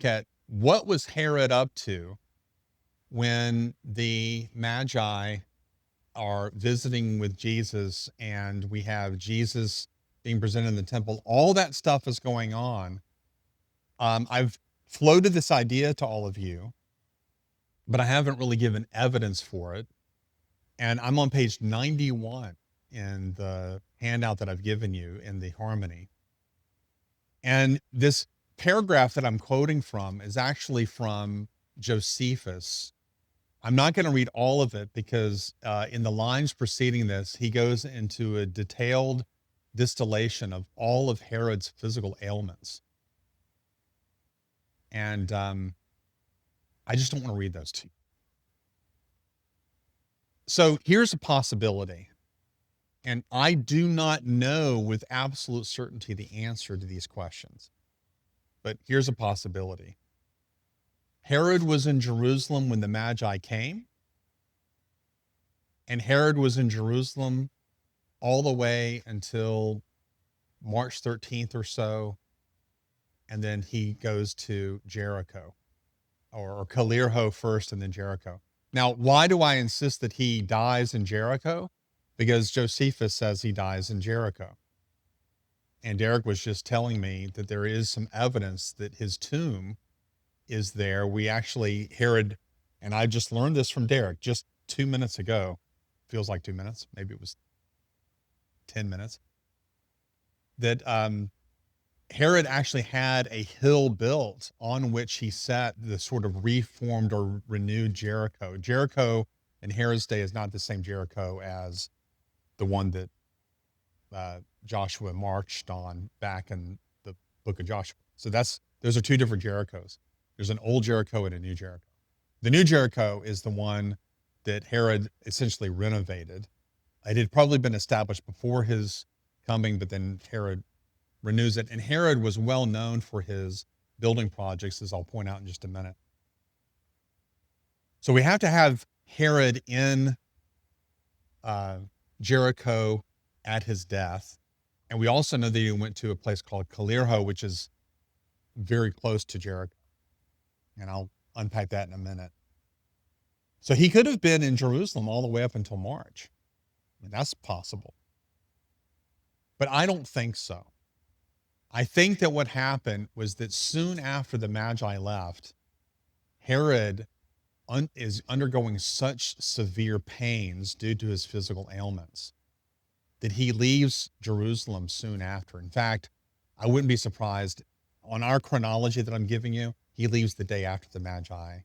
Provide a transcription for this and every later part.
at what was Herod up to when the Magi are visiting with Jesus and we have Jesus being presented in the temple. All that stuff is going on. I've floated this idea to all of you, but I haven't really given evidence for it. And I'm on page 91 in the handout that I've given you in the Harmony. And this paragraph that I'm quoting from is actually from Josephus. I'm not going to read all of it because in the lines preceding this, he goes into a detailed distillation of all of Herod's physical ailments. And I just don't want to read those to you. So here's a possibility. And I do not know with absolute certainty the answer to these questions. But here's a possibility. Herod was in Jerusalem when the Magi came. And Herod was in Jerusalem all the way until March 13th or so. And then he goes to Jericho, or Calirho first and then Jericho. Now, why do I insist that he dies in Jericho? Because Josephus says he dies in Jericho. And Derek was just telling me that there is some evidence that his tomb is there. We actually, Herod, and I just learned this from Derek just 2 minutes ago. Feels like 2 minutes. Maybe it was 10 minutes. That Herod actually had a hill built on which he set the sort of reformed or renewed Jericho. Jericho in Herod's day is not the same Jericho as the one that Joshua marched on back in the book of Joshua. So those are two different Jerichos. There's an old Jericho and a new Jericho. The new Jericho is the one that Herod essentially renovated. It had probably been established before his coming, but then Herod renews it. And Herod was well known for his building projects, as I'll point out in just a minute. So we have to have Herod in Jericho at his death. And we also know that he went to a place called Calirho, which is very close to Jericho. And I'll unpack that in a minute. So he could have been in Jerusalem all the way up until March. I mean, that's possible. But I don't think so. I think that what happened was that soon after the Magi left, Herod is undergoing such severe pains due to his physical ailments that he leaves Jerusalem soon after. In fact, I wouldn't be surprised on our chronology that I'm giving you, he leaves the day after the Magi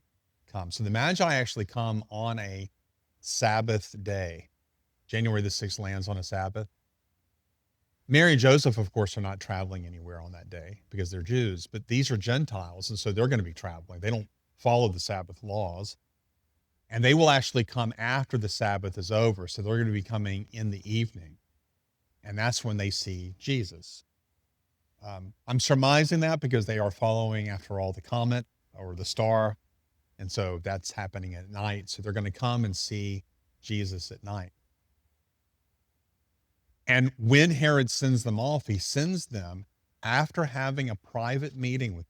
come. So the Magi actually come on a Sabbath day. January the 6th lands on a Sabbath. Mary and Joseph, of course, are not traveling anywhere on that day because they're Jews, but these are Gentiles, and so they're going to be traveling. They don't follow the Sabbath laws. And they will actually come after the Sabbath is over, so they're going to be coming in the evening. And that's when they see Jesus. I'm surmising that because they are following, after all, the comet or the star. And so that's happening at night. So they're going to come and see Jesus at night. And when Herod sends them off, he sends them after having a private meeting with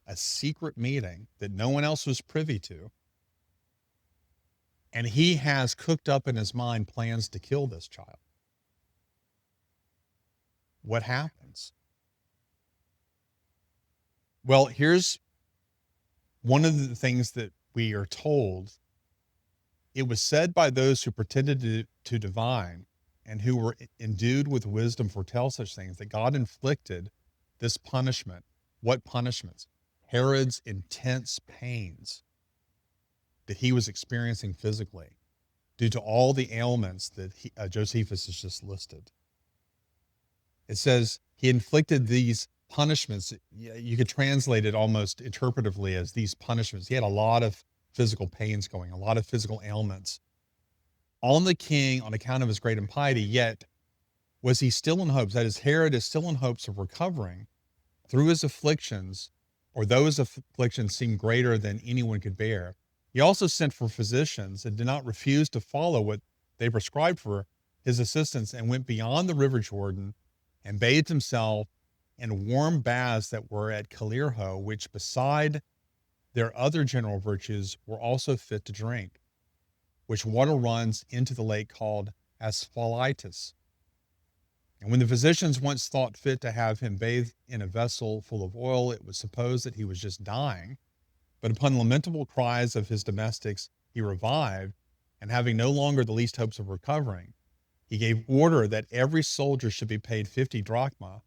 a secret meeting that no one else was privy to. And he has cooked up in his mind plans to kill this child. What happens? Well, here's one of the things that we are told. It was said by those who pretended to divine and who were endued with wisdom foretell such things, that God inflicted this punishment. What punishments? Herod's intense pains that he was experiencing physically due to all the ailments that Josephus has just listed. It says he inflicted these punishments. You could translate it almost interpretively as these punishments. He had a lot of physical pains going, a lot of physical ailments on the king on account of his great impiety. Yet was he still in hopes, that is, Herod is still in hopes of recovering through his afflictions, or those afflictions seemed greater than anyone could bear. He also sent for physicians and did not refuse to follow what they prescribed for his assistance, and went beyond the river Jordan and bathed himself in warm baths that were at Calirho, which beside their other general virtues were also fit to drink, which water runs into the lake called Asphaltites. And when the physicians once thought fit to have him bathe in a vessel full of oil, it was supposed that he was just dying. But upon lamentable cries of his domestics, he revived, and having no longer the least hopes of recovering, he gave order that every soldier should be paid 50 drachma,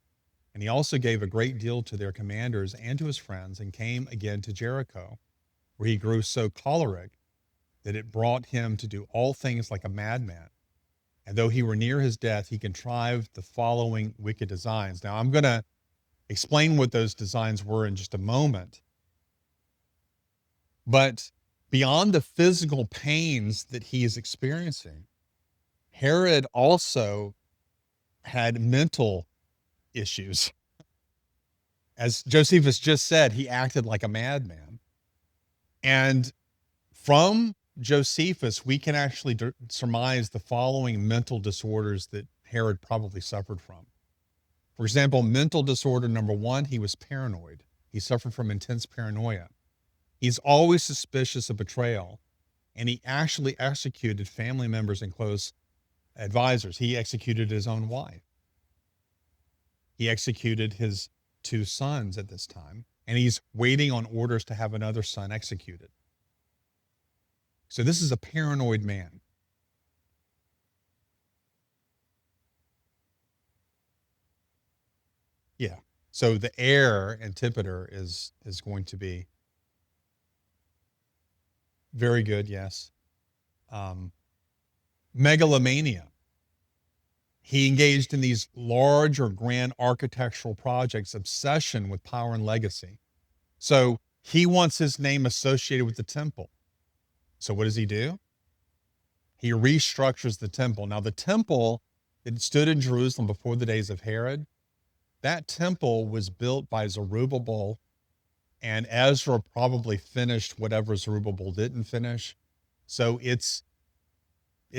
and he also gave a great deal to their commanders and to his friends, and came again to Jericho, where he grew so choleric that it brought him to do all things like a madman. And though he were near his death, he contrived the following wicked designs. Now, I'm going to explain what those designs were in just a moment. But beyond the physical pains that he is experiencing, Herod also had mental issues. As Josephus just said, he acted like a madman. And from Josephus, we can actually surmise the following mental disorders that Herod probably suffered from. For example, mental disorder number one, he was paranoid. He suffered from intense paranoia. He's always suspicious of betrayal, and he actually executed family members and close advisors. He executed his own wife. He executed his 2 sons at this time, and he's waiting on orders to have another son executed. So this is a paranoid man. Yeah. So the heir Antipater is going to be very good, yes. Megalomania. He engaged in these large or grand architectural projects, obsession with power and legacy. So he wants his name associated with the temple. So what does he do? He restructures the temple. Now, the temple that stood in Jerusalem before the days of Herod, that temple was built by Zerubbabel, and Ezra probably finished whatever Zerubbabel didn't finish. So the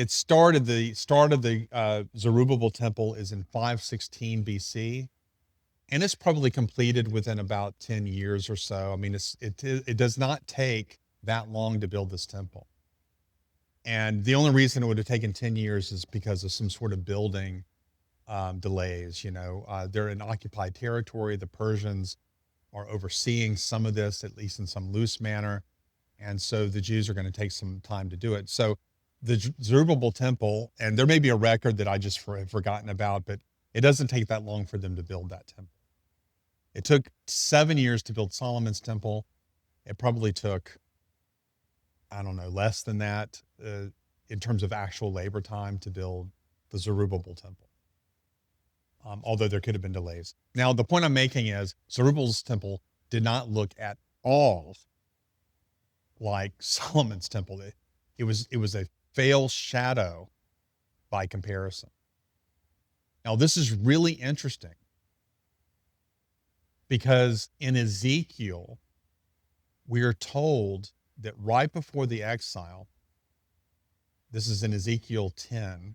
start of the Zerubbabel temple is in 516 BC, and it's probably completed within about 10 years or so. I mean, it does not take that long to build this temple. And the only reason it would have taken 10 years is because of some sort of building delays. They're in occupied territory. The Persians are overseeing some of this, at least in some loose manner. And so the Jews are going to take some time to do it. So the Zerubbabel temple, and there may be a record that I just have forgotten about, but it doesn't take that long for them to build that temple. It took 7 years to build Solomon's temple. It probably took, I don't know, less than that in terms of actual labor time to build the Zerubbabel temple. Although there could have been delays. Now, the point I'm making is Zerubbabel's temple did not look at all like Solomon's temple. It was a fail shadow by comparison. Now, this is really interesting because in Ezekiel, we are told that right before the exile, this is in Ezekiel 10,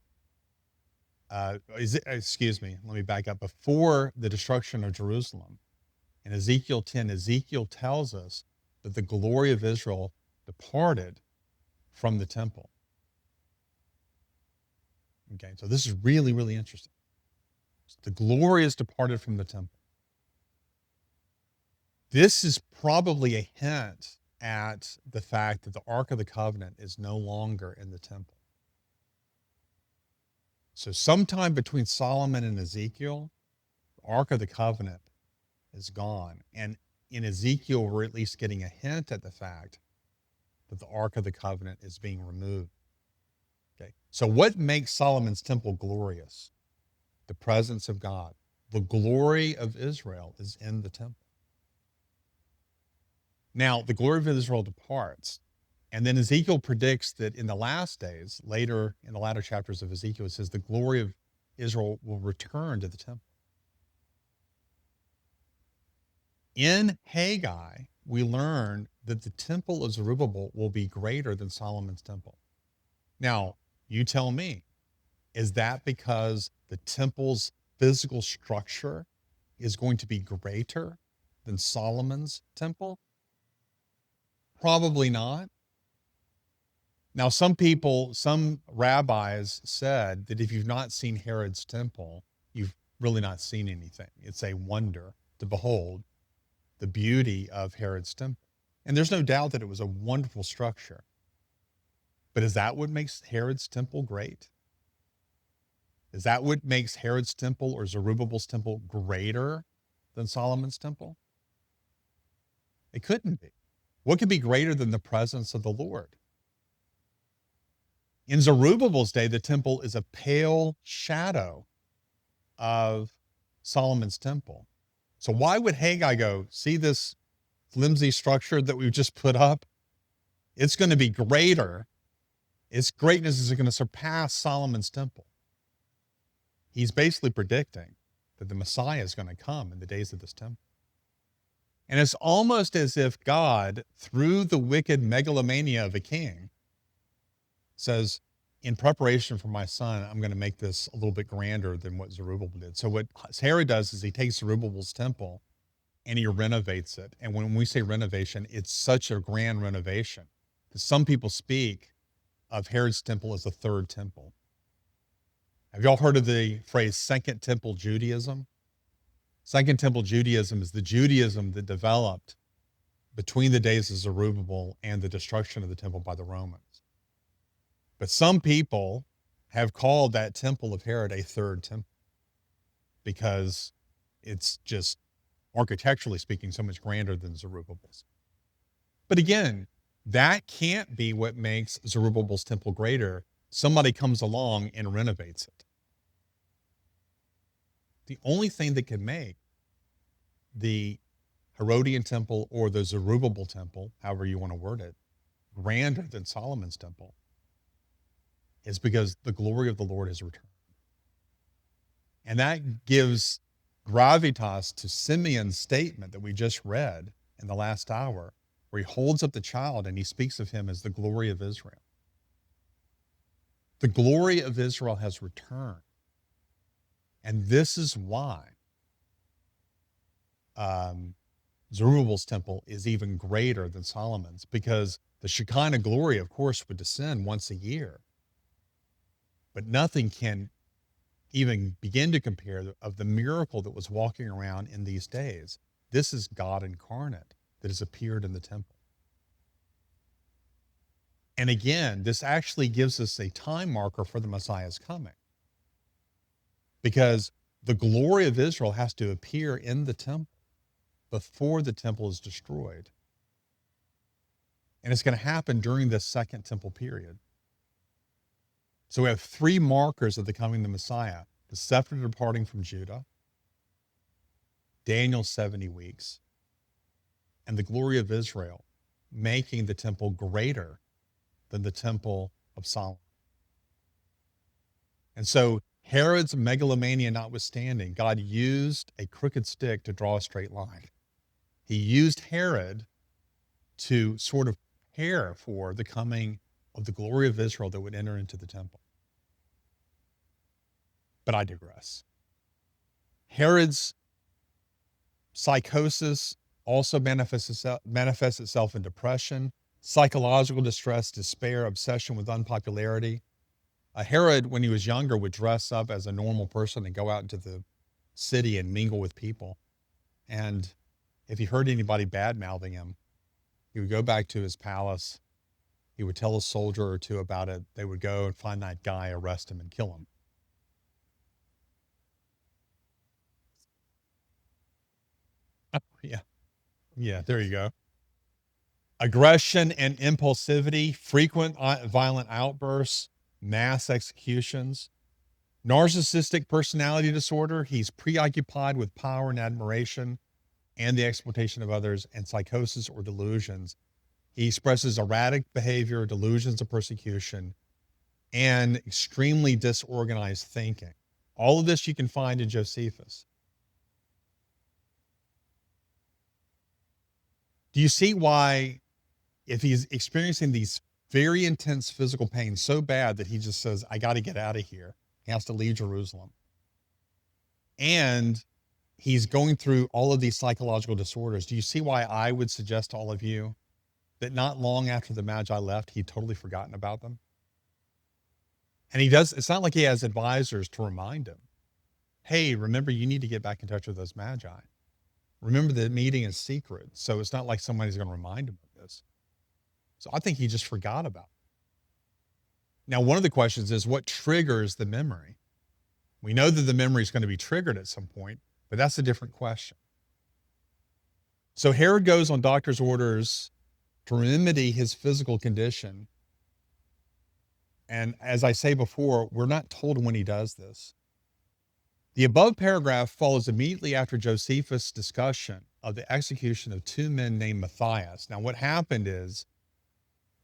excuse me, let me back up. Before the destruction of Jerusalem, in Ezekiel 10, Ezekiel tells us that the glory of Israel departed from the temple. Okay, so this is really, really interesting. The glory is departed from the temple. This is probably a hint at the fact that the Ark of the Covenant is no longer in the temple. So sometime between Solomon and Ezekiel, the Ark of the Covenant is gone. And in Ezekiel, we're at least getting a hint at the fact that the Ark of the Covenant is being removed. Okay. So what makes Solomon's temple glorious? The presence of God. The glory of Israel is in the temple. Now, the glory of Israel departs. And then Ezekiel predicts that in the last days, later in the latter chapters of Ezekiel, it says the glory of Israel will return to the temple. In Haggai, we learn that the temple of Zerubbabel will be greater than Solomon's temple. Now, you tell me, is that because the temple's physical structure is going to be greater than Solomon's temple? Probably not. Now, some rabbis said that if you've not seen Herod's temple, you've really not seen anything. It's a wonder to behold the beauty of Herod's temple. And there's no doubt that it was a wonderful structure. But is that what makes Herod's temple great? Is that what makes Herod's temple or Zerubbabel's temple greater than Solomon's temple? It couldn't be. What could be greater than the presence of the Lord? In Zerubbabel's day, the temple is a pale shadow of Solomon's temple. So why would Haggai go, see this flimsy structure that we've just put up? It's going to be greater. Its greatness is going to surpass Solomon's temple. He's basically predicting that the Messiah is going to come in the days of this temple. And it's almost as if God, through the wicked megalomania of a king, says, in preparation for my son, I'm going to make this a little bit grander than what Zerubbabel did. So what Herod does is he takes Zerubbabel's temple and he renovates it. And when we say renovation, it's such a grand renovation that some people speak of Herod's temple as the third temple. Have y'all heard of the phrase Second Temple Judaism? Second Temple Judaism is the Judaism that developed between the days of Zerubbabel and the destruction of the temple by the Romans. But some people have called that temple of Herod a third temple because it's just, architecturally speaking, so much grander than Zerubbabel's. But again, that can't be what makes Zerubbabel's temple greater. Somebody comes along and renovates it. The only thing that can make the Herodian temple or the Zerubbabel temple, however you want to word it, grander than Solomon's temple is because the glory of the Lord has returned. And that gives gravitas to Simeon's statement that we just read in the last hour, where he holds up the child and he speaks of him as the glory of Israel. The glory of Israel has returned. And this is why Zerubbabel's temple is even greater than Solomon's, because the Shekinah glory, of course, would descend once a year. But nothing can even begin to compare of the miracle that was walking around in these days. This is God incarnate that has appeared in the temple. And again, this actually gives us a time marker for the Messiah's coming, because the glory of Israel has to appear in the temple before the temple is destroyed. And it's going to happen during this second temple period. So we have three markers of the coming of the Messiah: the scepter departing from Judah, Daniel's 70 weeks, and the glory of Israel making the temple greater than the temple of Solomon. And so Herod's megalomania notwithstanding, God used a crooked stick to draw a straight line. He used Herod to sort of prepare for the coming of the glory of Israel that would enter into the temple. But I digress. Herod's psychosis also manifests itself in depression, psychological distress, despair, obsession with unpopularity. Herod, when he was younger, would dress up as a normal person and go out into the city and mingle with people. And if he heard anybody bad-mouthing him, he would go back to his palace. He would tell a soldier or two about it. They would go and find that guy, arrest him, and kill him. Yeah, there you go. Aggression and impulsivity, frequent violent outbursts, mass executions. Narcissistic personality disorder, he's preoccupied with power and admiration and the exploitation of others, and psychosis or delusions. He expresses erratic behavior, delusions of persecution, and extremely disorganized thinking. All of this you can find in Josephus. Do you see why, if he's experiencing these very intense physical pain so bad that he just says, I got to get out of here, he has to leave Jerusalem, and he's going through all of these psychological disorders, do you see why I would suggest to all of you that not long after the Magi left, he'd totally forgotten about them? And it's not like he has advisors to remind him, hey, remember, you need to get back in touch with those Magi. Remember, the meeting is secret. So it's not like somebody's going to remind him of this. So I think he just forgot about it. Now, one of the questions is, what triggers the memory? We know that the memory is going to be triggered at some point, but that's a different question. So Herod goes on doctor's orders to remedy his physical condition. And as I say before, we're not told when he does this. The above paragraph follows immediately after Josephus' discussion of the execution of two men named Matthias. Now, what happened is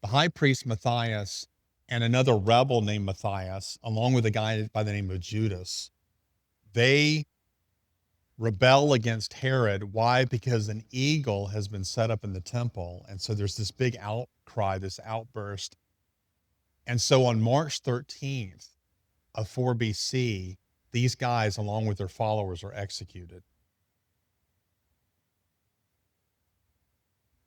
the high priest Matthias and another rebel named Matthias, along with a guy by the name of Judas, they rebel against Herod. Why? Because an eagle has been set up in the temple. And so there's this big outcry, this outburst. And so on March 13th of 4 BC, these guys, along with their followers, are executed.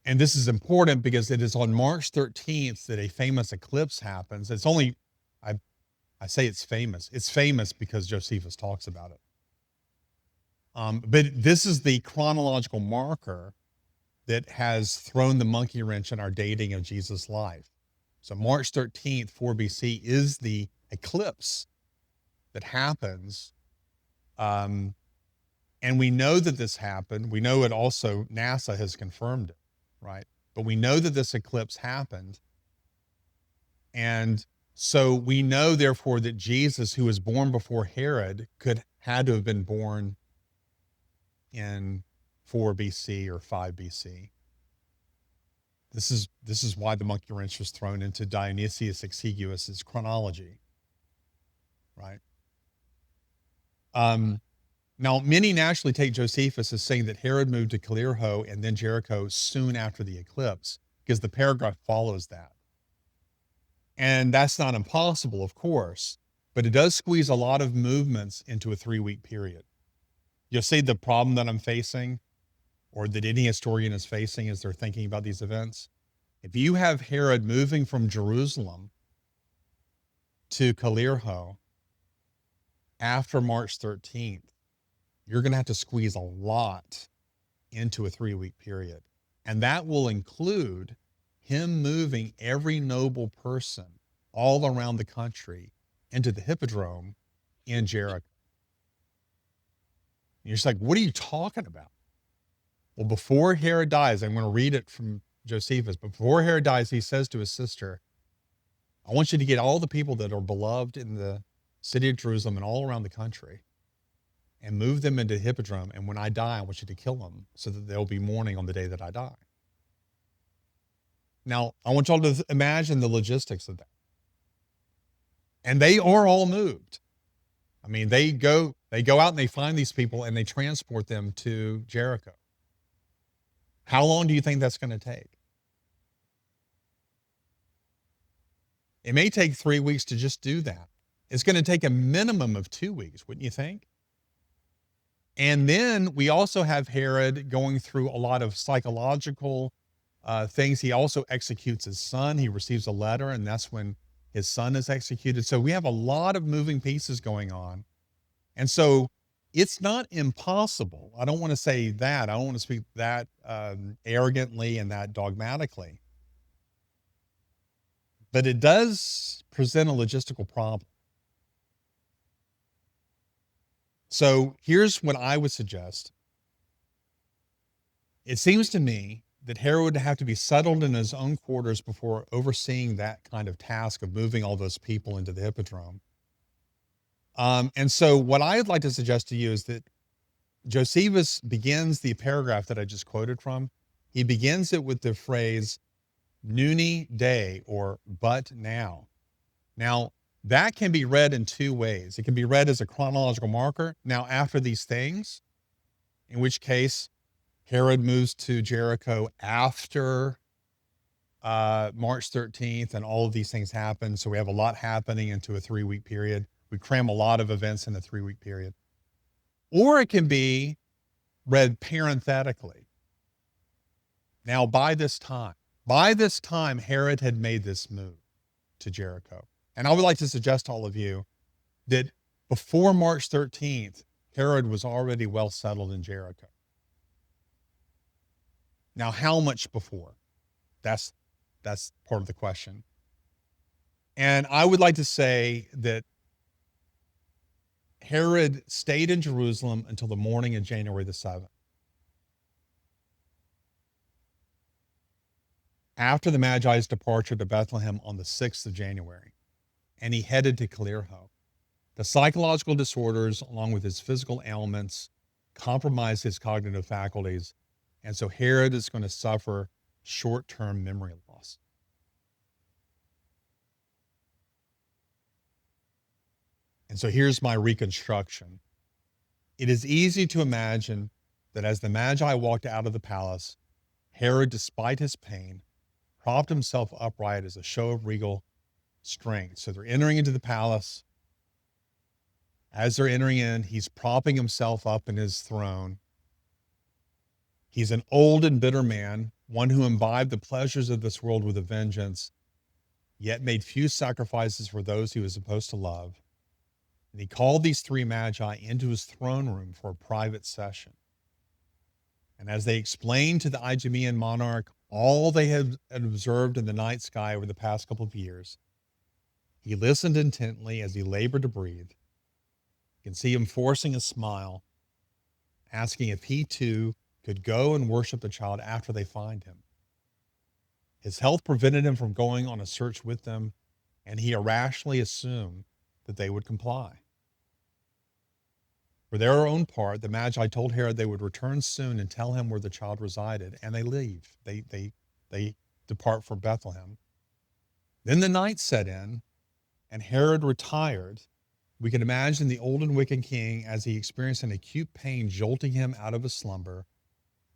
And this is important because it is on March 13th that a famous eclipse happens. It's only, I say it's famous. It's famous because Josephus talks about it. But this is the chronological marker that has thrown the monkey wrench in our dating of Jesus' life. So March 13th, 4 BC is the eclipse that happens. And we know that this happened. We know it also, NASA has confirmed it, right? But we know that this eclipse happened. And so we know, therefore, that Jesus, who was born before Herod, had to have been born in 4 BC or 5 BC. This is why the monkey wrench was thrown into Dionysius Exiguus's chronology, right? Now, many naturally take Josephus as saying that Herod moved to Jericho and then Jericho soon after the eclipse, because the paragraph follows that. And that's not impossible, of course, but it does squeeze a lot of movements into a 3-week period. You'll see the problem that I'm facing, or that any historian is facing as they're thinking about these events. If you have Herod moving from Jerusalem to Jericho after March 13th, you're going to have to squeeze a lot into a 3-week period. And that will include him moving every noble person all around the country into the hippodrome in Jericho. And you're just like, what are you talking about? Well, before Herod dies, I'm going to read it from Josephus. Before Herod dies, he says to his sister, I want you to get all the people that are beloved in the city of Jerusalem and all around the country and move them into the hippodrome. And when I die, I want you to kill them so that they'll be mourning on the day that I die. Now, I want y'all to imagine the logistics of that. And they are all moved. I mean, they go out and they find these people and they transport them to Jericho. How long do you think that's going to take? It may take 3 weeks to just do that. It's going to take a minimum of 2 weeks, wouldn't you think? And then we also have Herod going through a lot of psychological things. He also executes his son. He receives a letter, and that's when his son is executed. So we have a lot of moving pieces going on. And so it's not impossible. I don't want to say that. I don't want to speak that arrogantly and that dogmatically. But it does present a logistical problem. So here's what I would suggest. It seems to me that Herod would have to be settled in his own quarters before overseeing that kind of task of moving all those people into the hippodrome. And so what I'd like to suggest to you is that Josephus begins the paragraph that I just quoted from. He begins it with the phrase, nuni day, or but now. Now, that can be read in 2 ways. It can be read as a chronological marker. Now, after these things, in which case Herod moves to Jericho after March 13th, and all of these things happen. So we have a lot happening into a 3-week period. We cram a lot of events in a 3-week period. Or it can be read parenthetically. Now, by this time. By this time, Herod had made this move to Jericho. And I would like to suggest to all of you that before March 13th, Herod was already well settled in Jericho. Now, how much before? That's part of the question. And I would like to say that Herod stayed in Jerusalem until the morning of January the 7th. After the Magi's departure to Bethlehem on the 6th of January, and he headed to Calerho. The psychological disorders, along with his physical ailments, compromise his cognitive faculties, and so Herod is going to suffer short-term memory loss. And so here's my reconstruction. It is easy to imagine that as the Magi walked out of the palace, Herod, despite his pain, propped himself upright as a show of regal strength. So they're entering into the palace. As they're entering in, he's propping himself up in his throne. He's an old and bitter man, one who imbibed the pleasures of this world with a vengeance, yet made few sacrifices for those he was supposed to love. And he called these three Magi into his throne room for a private session. And as they explained to the Idumean monarch all they had observed in the night sky over the past couple of years, he listened intently as he labored to breathe. You can see him forcing a smile, asking if he too could go and worship the child after they find him. His health prevented him from going on a search with them, and he irrationally assumed that they would comply. For their own part, the Magi told Herod they would return soon and tell him where the child resided, and they leave. They depart for Bethlehem. Then the night set in, and Herod retired. We can imagine the old and wicked king as he experienced an acute pain jolting him out of his slumber,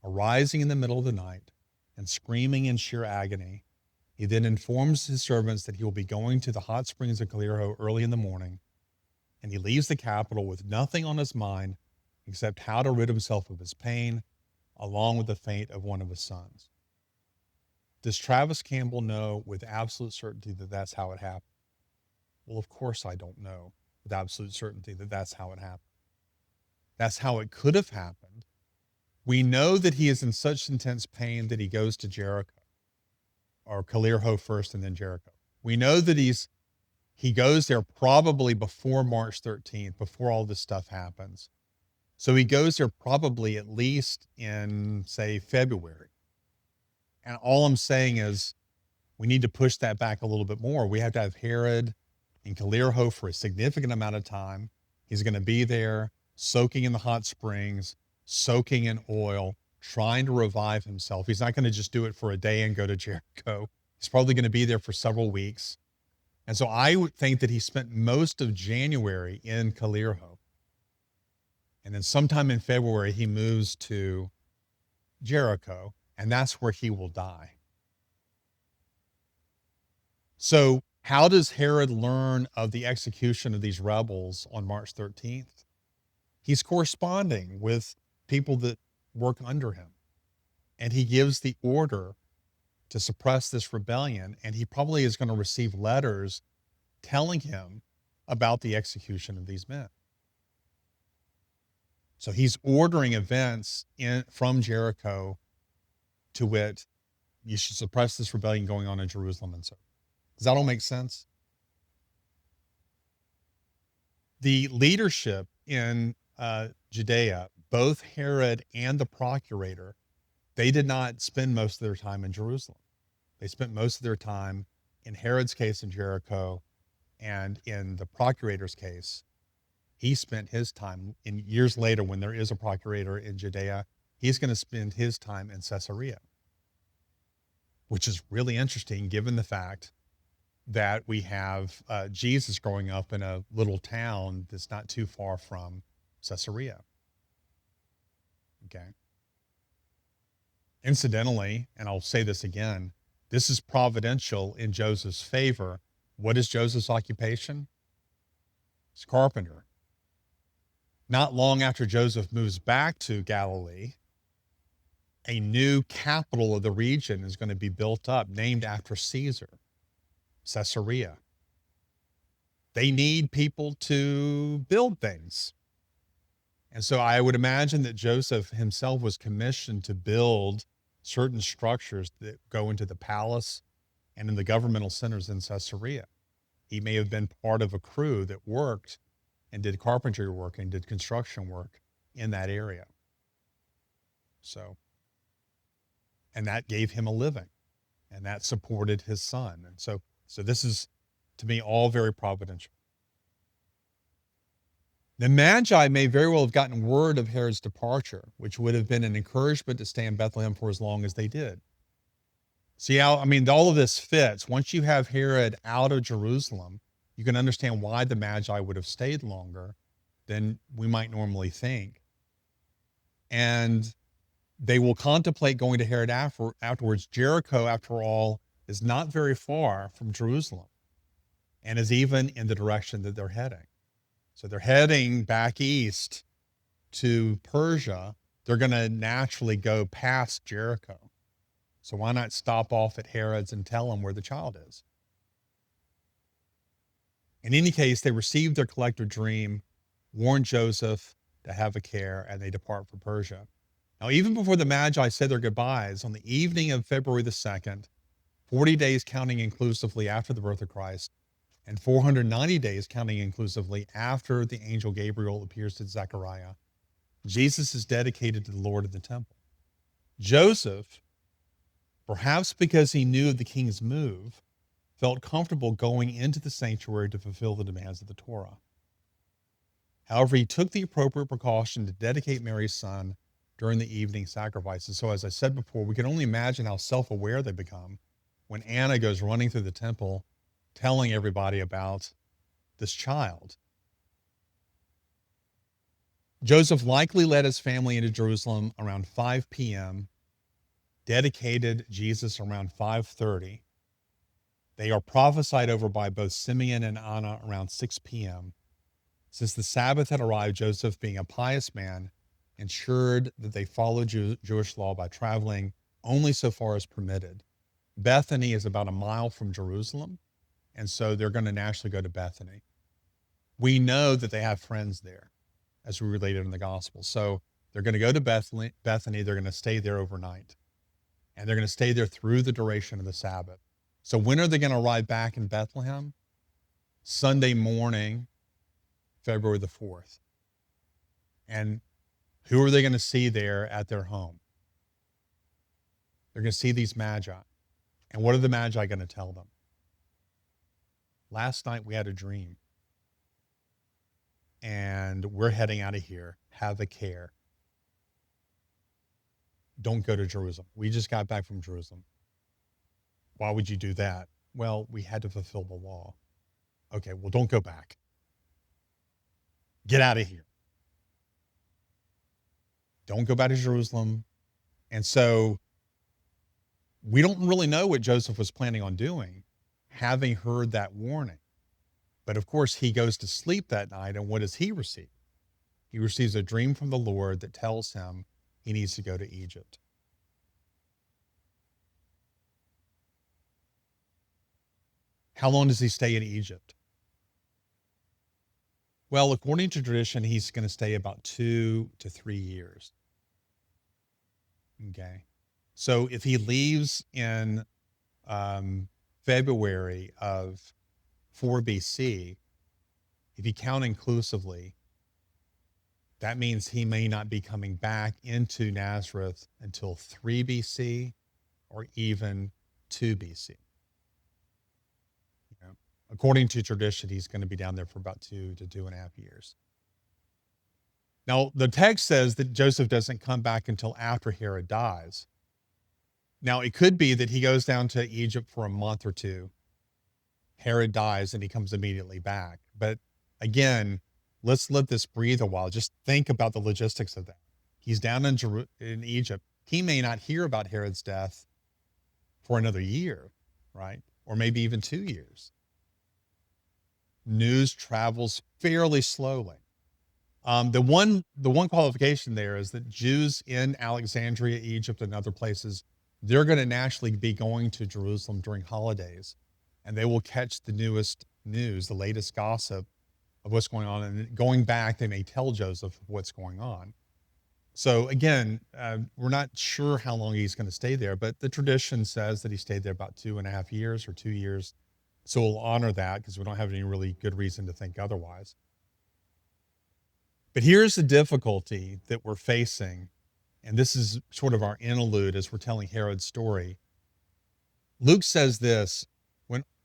arising in the middle of the night and screaming in sheer agony. He then informs his servants that he will be going to the hot springs of Calerho early in the morning, and he leaves the capital with nothing on his mind except how to rid himself of his pain, along with the fate of one of his sons. Does Travis Campbell know with absolute certainty that that's how it happened? Well, of course I don't know with absolute certainty that that's how it happened. That's how it could have happened. We know that he is in such intense pain that he goes to Jericho, or Calerho first and then Jericho. We know that he goes there probably before March 13th, before all this stuff happens. So he goes there probably at least in, say, February. And all I'm saying is we need to push that back a little bit more. We have to have Herod in Calerho for a significant amount of time. He's going to be there soaking in the hot springs, soaking in oil, trying to revive himself. He's not going to just do it for a day and go to Jericho. He's probably going to be there for several weeks. And so I would think that he spent most of January in Calerho. And then sometime in February, he moves to Jericho, and that's where he will die. So how does Herod learn of the execution of these rebels on March 13th? He's corresponding with people that work under him. And he gives the order to suppress this rebellion. And he probably is going to receive letters telling him about the execution of these men. So he's ordering events from Jericho, to wit, you should suppress this rebellion going on in Jerusalem and so forth. Does that all make sense? The leadership in Judea, both Herod and the procurator, they did not spend most of their time in Jerusalem. They spent most of their time, in Herod's case, in Jericho, and in the procurator's case, he spent his time, in years later when there is a procurator in Judea, he's going to spend his time in Caesarea, which is really interesting given the fact that we have Jesus growing up in a little town that's not too far from Caesarea. Okay. Incidentally, and I'll say this again, this is providential in Joseph's favor. What is Joseph's occupation? He's a carpenter. Not long after Joseph moves back to Galilee, a new capital of the region is going to be built up, named after Caesar, Caesarea. They need people to build things. And so I would imagine that Joseph himself was commissioned to build certain structures that go into the palace and in the governmental centers in Caesarea. He may have been part of a crew that worked and did carpentry work and did construction work in that area. So, and that gave him a living, and that supported his son. And so this is, to me, all very providential. The Magi may very well have gotten word of Herod's departure, which would have been an encouragement to stay in Bethlehem for as long as they did. See how, I mean, all of this fits. Once you have Herod out of Jerusalem, you can understand why the Magi would have stayed longer than we might normally think. And they will contemplate going to Herod afterwards. Jericho, after all, is not very far from Jerusalem and is even in the direction that they're heading. So they're heading back east to Persia. They're going to naturally go past Jericho. So why not stop off at Herod's and tell him where the child is? In any case, they received their collective dream, warn Joseph to have a care, and they depart for Persia. Now, even before the Magi said their goodbyes, on the evening of February the 2nd, 40 days counting inclusively after the birth of Christ, and 490 days counting inclusively after the angel Gabriel appears to Zechariah, Jesus is dedicated to the Lord of the temple. Joseph, perhaps because he knew of the king's move, felt comfortable going into the sanctuary to fulfill the demands of the Torah. However, he took the appropriate precaution to dedicate Mary's son during the evening sacrifices. So as I said before, we can only imagine how self-aware they become when Anna goes running through the temple telling everybody about this child. Joseph likely led his family into Jerusalem around 5 p.m., dedicated Jesus around 5:30. They are prophesied over by both Simeon and Anna around 6 p.m. Since the Sabbath had arrived, Joseph, being a pious man, ensured that they followed Jewish law by traveling only so far as permitted. Bethany is about a mile from Jerusalem, and so they're going to naturally go to Bethany. We know that they have friends there, as we related in the gospel. So they're going to go to Bethany. They're going to stay there overnight, and they're going to stay there through the duration of the Sabbath. So when are they going to arrive back in Bethlehem? Sunday morning, February the 4th. And who are they going to see there at their home? They're going to see these Magi. And what are the Magi going to tell them? Last night we had a dream, and we're heading out of here. Have a care. Don't go to Jerusalem. We just got back from Jerusalem. Why would you do that? Well, we had to fulfill the law. Okay, well, don't go back. Get out of here. Don't go back to Jerusalem. And so we don't really know what Joseph was planning on doing, having heard that warning. But of course, he goes to sleep that night, and what does he receive? He receives a dream from the Lord that tells him he needs to go to Egypt. How long does he stay in Egypt? Well, according to tradition, he's going to stay about 2 to 3 years. Okay. So if he leaves in February of 4 BC, if you count inclusively, that means he may not be coming back into Nazareth until 3 BC or even 2 BC. You know, according to tradition, he's going to be down there for about 2 to 2.5 years. Now, the text says that Joseph doesn't come back until after Herod dies. Now, it could be that he goes down to Egypt for a month or two. Herod dies and he comes immediately back. But again, let's let this breathe a while. Just think about the logistics of that. He's down in Egypt. He may not hear about Herod's death for another year, right? Or maybe even 2 years. News travels fairly slowly. The one qualification there is that Jews in Alexandria, Egypt, and other places, they're going to naturally be going to Jerusalem during holidays, and they will catch the newest news, the latest gossip of what's going on. And going back, they may tell Joseph what's going on. So again, we're not sure how long he's going to stay there, but the tradition says that he stayed there about 2.5 years or 2 years. So we'll honor that because we don't have any really good reason to think otherwise. But here's the difficulty that we're facing, and this is sort of our interlude as we're telling Herod's story. Luke says this,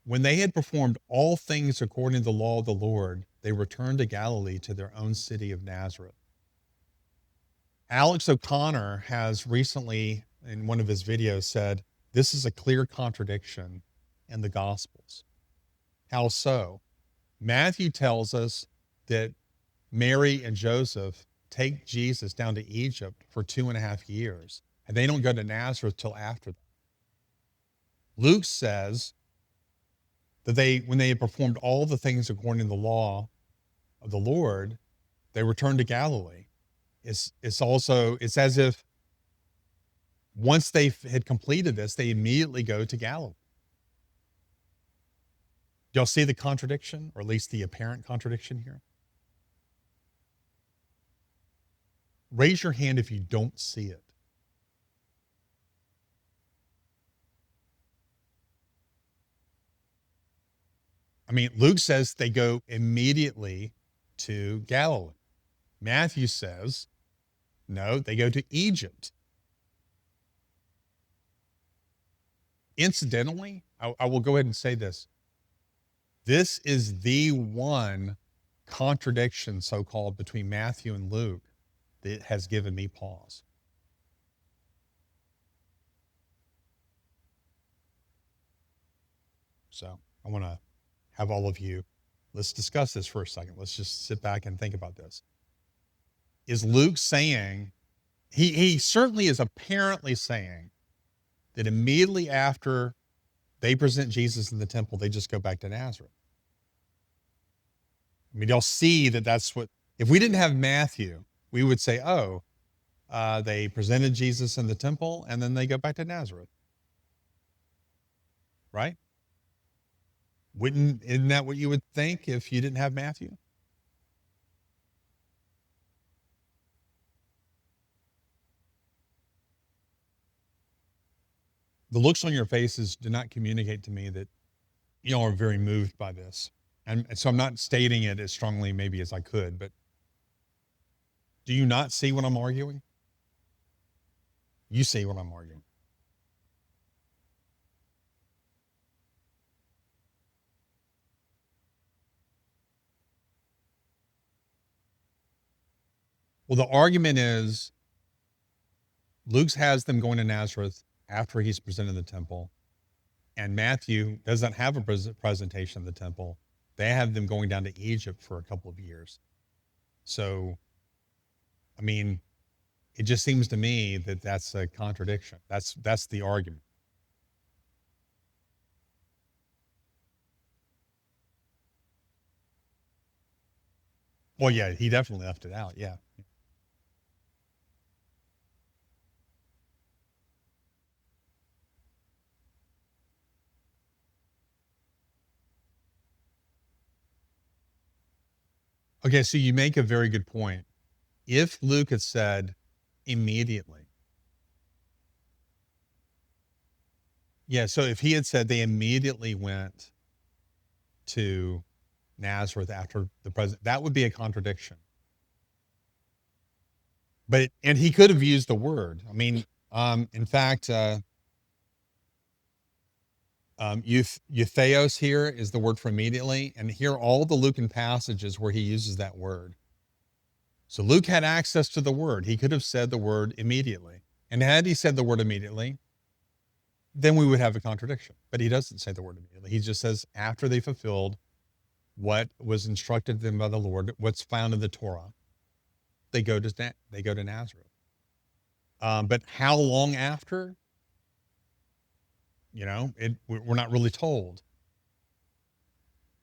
when they had performed all things according to the law of the Lord, they returned to Galilee to their own city of Nazareth. Alex O'Connor has recently, in one of his videos, said this is a clear contradiction in the Gospels. How so? Matthew tells us that Mary and Joseph take Jesus down to Egypt for 2.5 years, and they don't go to Nazareth till after that. Luke says that when they had performed all the things according to the law of the Lord, they returned to Galilee. It's as if once they had completed this, they immediately go to Galilee. Do y'all see the contradiction, or at least the apparent contradiction here? Raise your hand if you don't see it. I mean, Luke says they go immediately to Galilee. Matthew says, no, they go to Egypt. Incidentally, I will go ahead and say this. This is the one contradiction, so-called, between Matthew and Luke that has given me pause. So I want to have all of you, let's discuss this for a second. Let's just sit back and think about this. Is Luke saying, he certainly is apparently saying that immediately after they present Jesus in the temple, they just go back to Nazareth. I mean, y'all see that that's what, if we didn't have Matthew, we would say, they presented Jesus in the temple and then they go back to Nazareth. Right? Isn't that what you would think if you didn't have Matthew? The looks on your faces do not communicate to me that y'all are very moved by this. And so I'm not stating it as strongly maybe as I could, but do you not see what I'm arguing? You see what I'm arguing. Well, the argument is Luke has them going to Nazareth after he's presented in the temple, and Matthew doesn't have a presentation in the temple. They have them going down to Egypt for a couple of years. So, I mean, it just seems to me that that's a contradiction. That's the argument. Well, yeah, he definitely left it out. Yeah. Okay, so you make a very good point. If Luke had said immediately, yeah, so if he had said they immediately went to Nazareth after the president, that would be a contradiction. And he could have used the word. I mean, in fact, eutheos here is the word for immediately, and here are all the Lucan passages where he uses that word. So Luke had access to the word. He could have said the word immediately. And had he said the word immediately, then we would have a contradiction. But he doesn't say the word immediately. He just says after they fulfilled what was instructed them by the Lord, what's found in the Torah, they go to Nazareth. But how long after? We're not really told.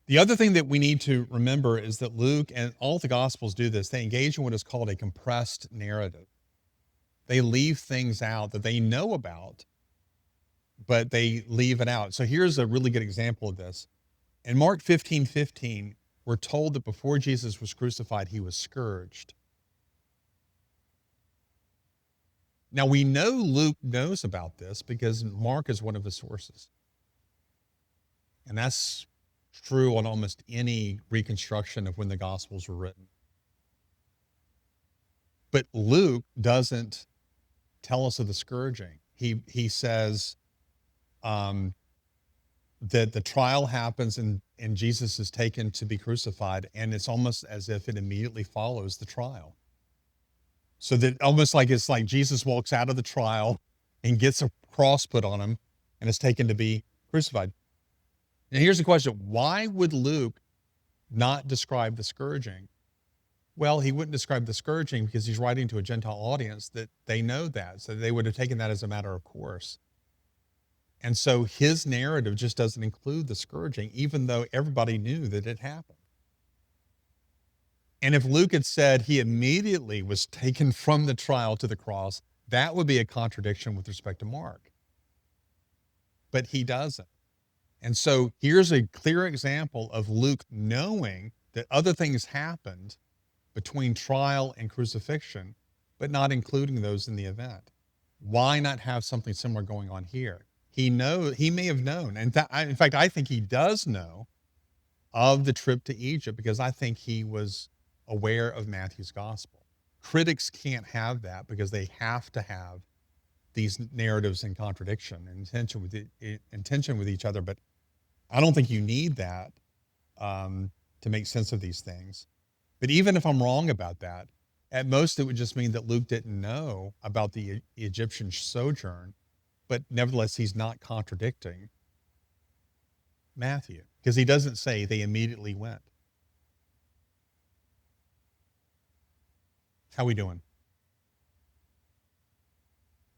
The other thing that we need to remember is that Luke and all the Gospels do this. They engage in what is called a compressed narrative. They leave things out that they know about, but they leave it out. So here's a really good example of this. In Mark 15:15, we're told that before Jesus was crucified, he was scourged. Now we know Luke knows about this because Mark is one of his sources. And that's true on almost any reconstruction of when the Gospels were written. But Luke doesn't tell us of the scourging. He says that the trial happens and Jesus is taken to be crucified, and it's almost as if it immediately follows the trial. So that almost like it's like Jesus walks out of the trial and gets a cross put on him and is taken to be crucified. Now here's the question. Why would Luke not describe the scourging? Well, he wouldn't describe the scourging because he's writing to a Gentile audience that they know that. So they would have taken that as a matter of course. And so his narrative just doesn't include the scourging, even though everybody knew that it happened. And if Luke had said he immediately was taken from the trial to the cross, that would be a contradiction with respect to Mark. But he doesn't. And so here's a clear example of Luke knowing that other things happened between trial and crucifixion, but not including those in the event. Why not have something similar going on here? He may have known. And in fact, I think he does know of the trip to Egypt because I think he was aware of Matthew's gospel. Critics can't have that because they have to have these narratives in contradiction and tension with each other. But I don't think you need that to make sense of these things. But even if I'm wrong about that, at most it would just mean that Luke didn't know about the Egyptian sojourn, but nevertheless he's not contradicting Matthew because he doesn't say they immediately went. How we doing?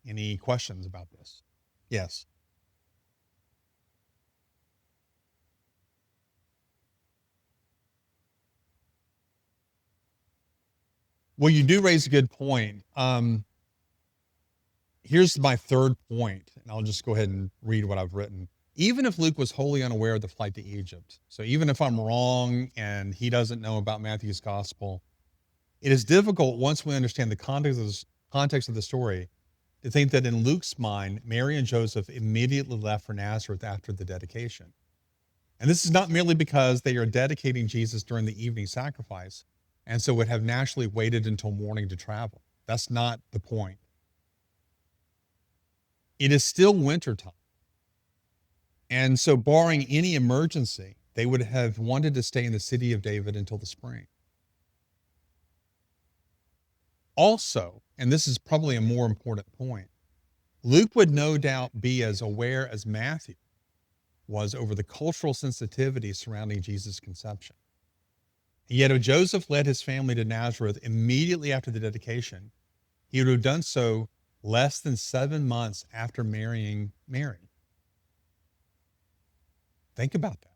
Any questions about this? Yes. Well, you do raise a good point. Here's my third point, and I'll just go ahead and read what I've written. Even if Luke was wholly unaware of the flight to Egypt, so even if I'm wrong and he doesn't know about Matthew's gospel, it is difficult once we understand the context of the story to think that in Luke's mind, Mary and Joseph immediately left for Nazareth after the dedication. And this is not merely because they are dedicating Jesus during the evening sacrifice, and so would have naturally waited until morning to travel. That's not the point. It is still wintertime. And so barring any emergency, they would have wanted to stay in the city of David until the spring. Also, and this is probably a more important point, Luke would no doubt be as aware as Matthew was over the cultural sensitivity surrounding Jesus' conception. Yet if Joseph led his family to Nazareth immediately after the dedication, he would have done so less than 7 months after marrying Mary. Think about that.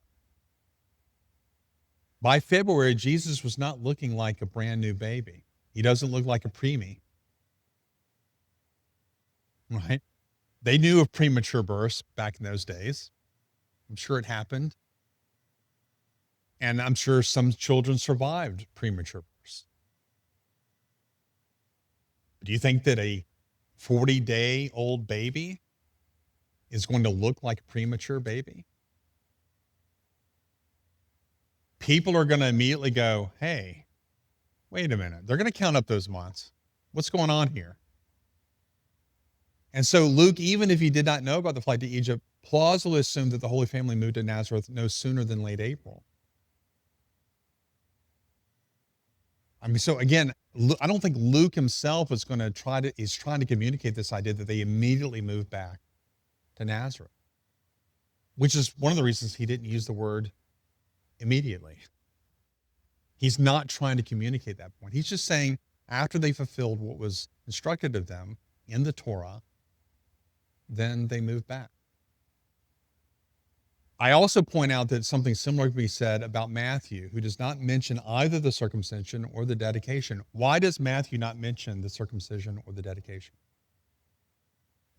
By February, Jesus was not looking like a brand new baby. He doesn't look like a preemie, right? They knew of premature births back in those days. I'm sure it happened. And I'm sure some children survived premature births. Do you think that a 40-day-old baby is going to look like a premature baby? People are going to immediately go, hey, wait a minute. They're going to count up those months. What's going on here? And so Luke, even if he did not know about the flight to Egypt, plausibly assumed that the Holy Family moved to Nazareth no sooner than late April. I mean, so again, I don't think Luke himself is trying to communicate this idea that they immediately moved back to Nazareth, which is one of the reasons he didn't use the word immediately. He's not trying to communicate that point. He's just saying after they fulfilled what was instructed of them in the Torah, then they moved back. I also point out that something similar can be said about Matthew, who does not mention either the circumcision or the dedication. Why does Matthew not mention the circumcision or the dedication?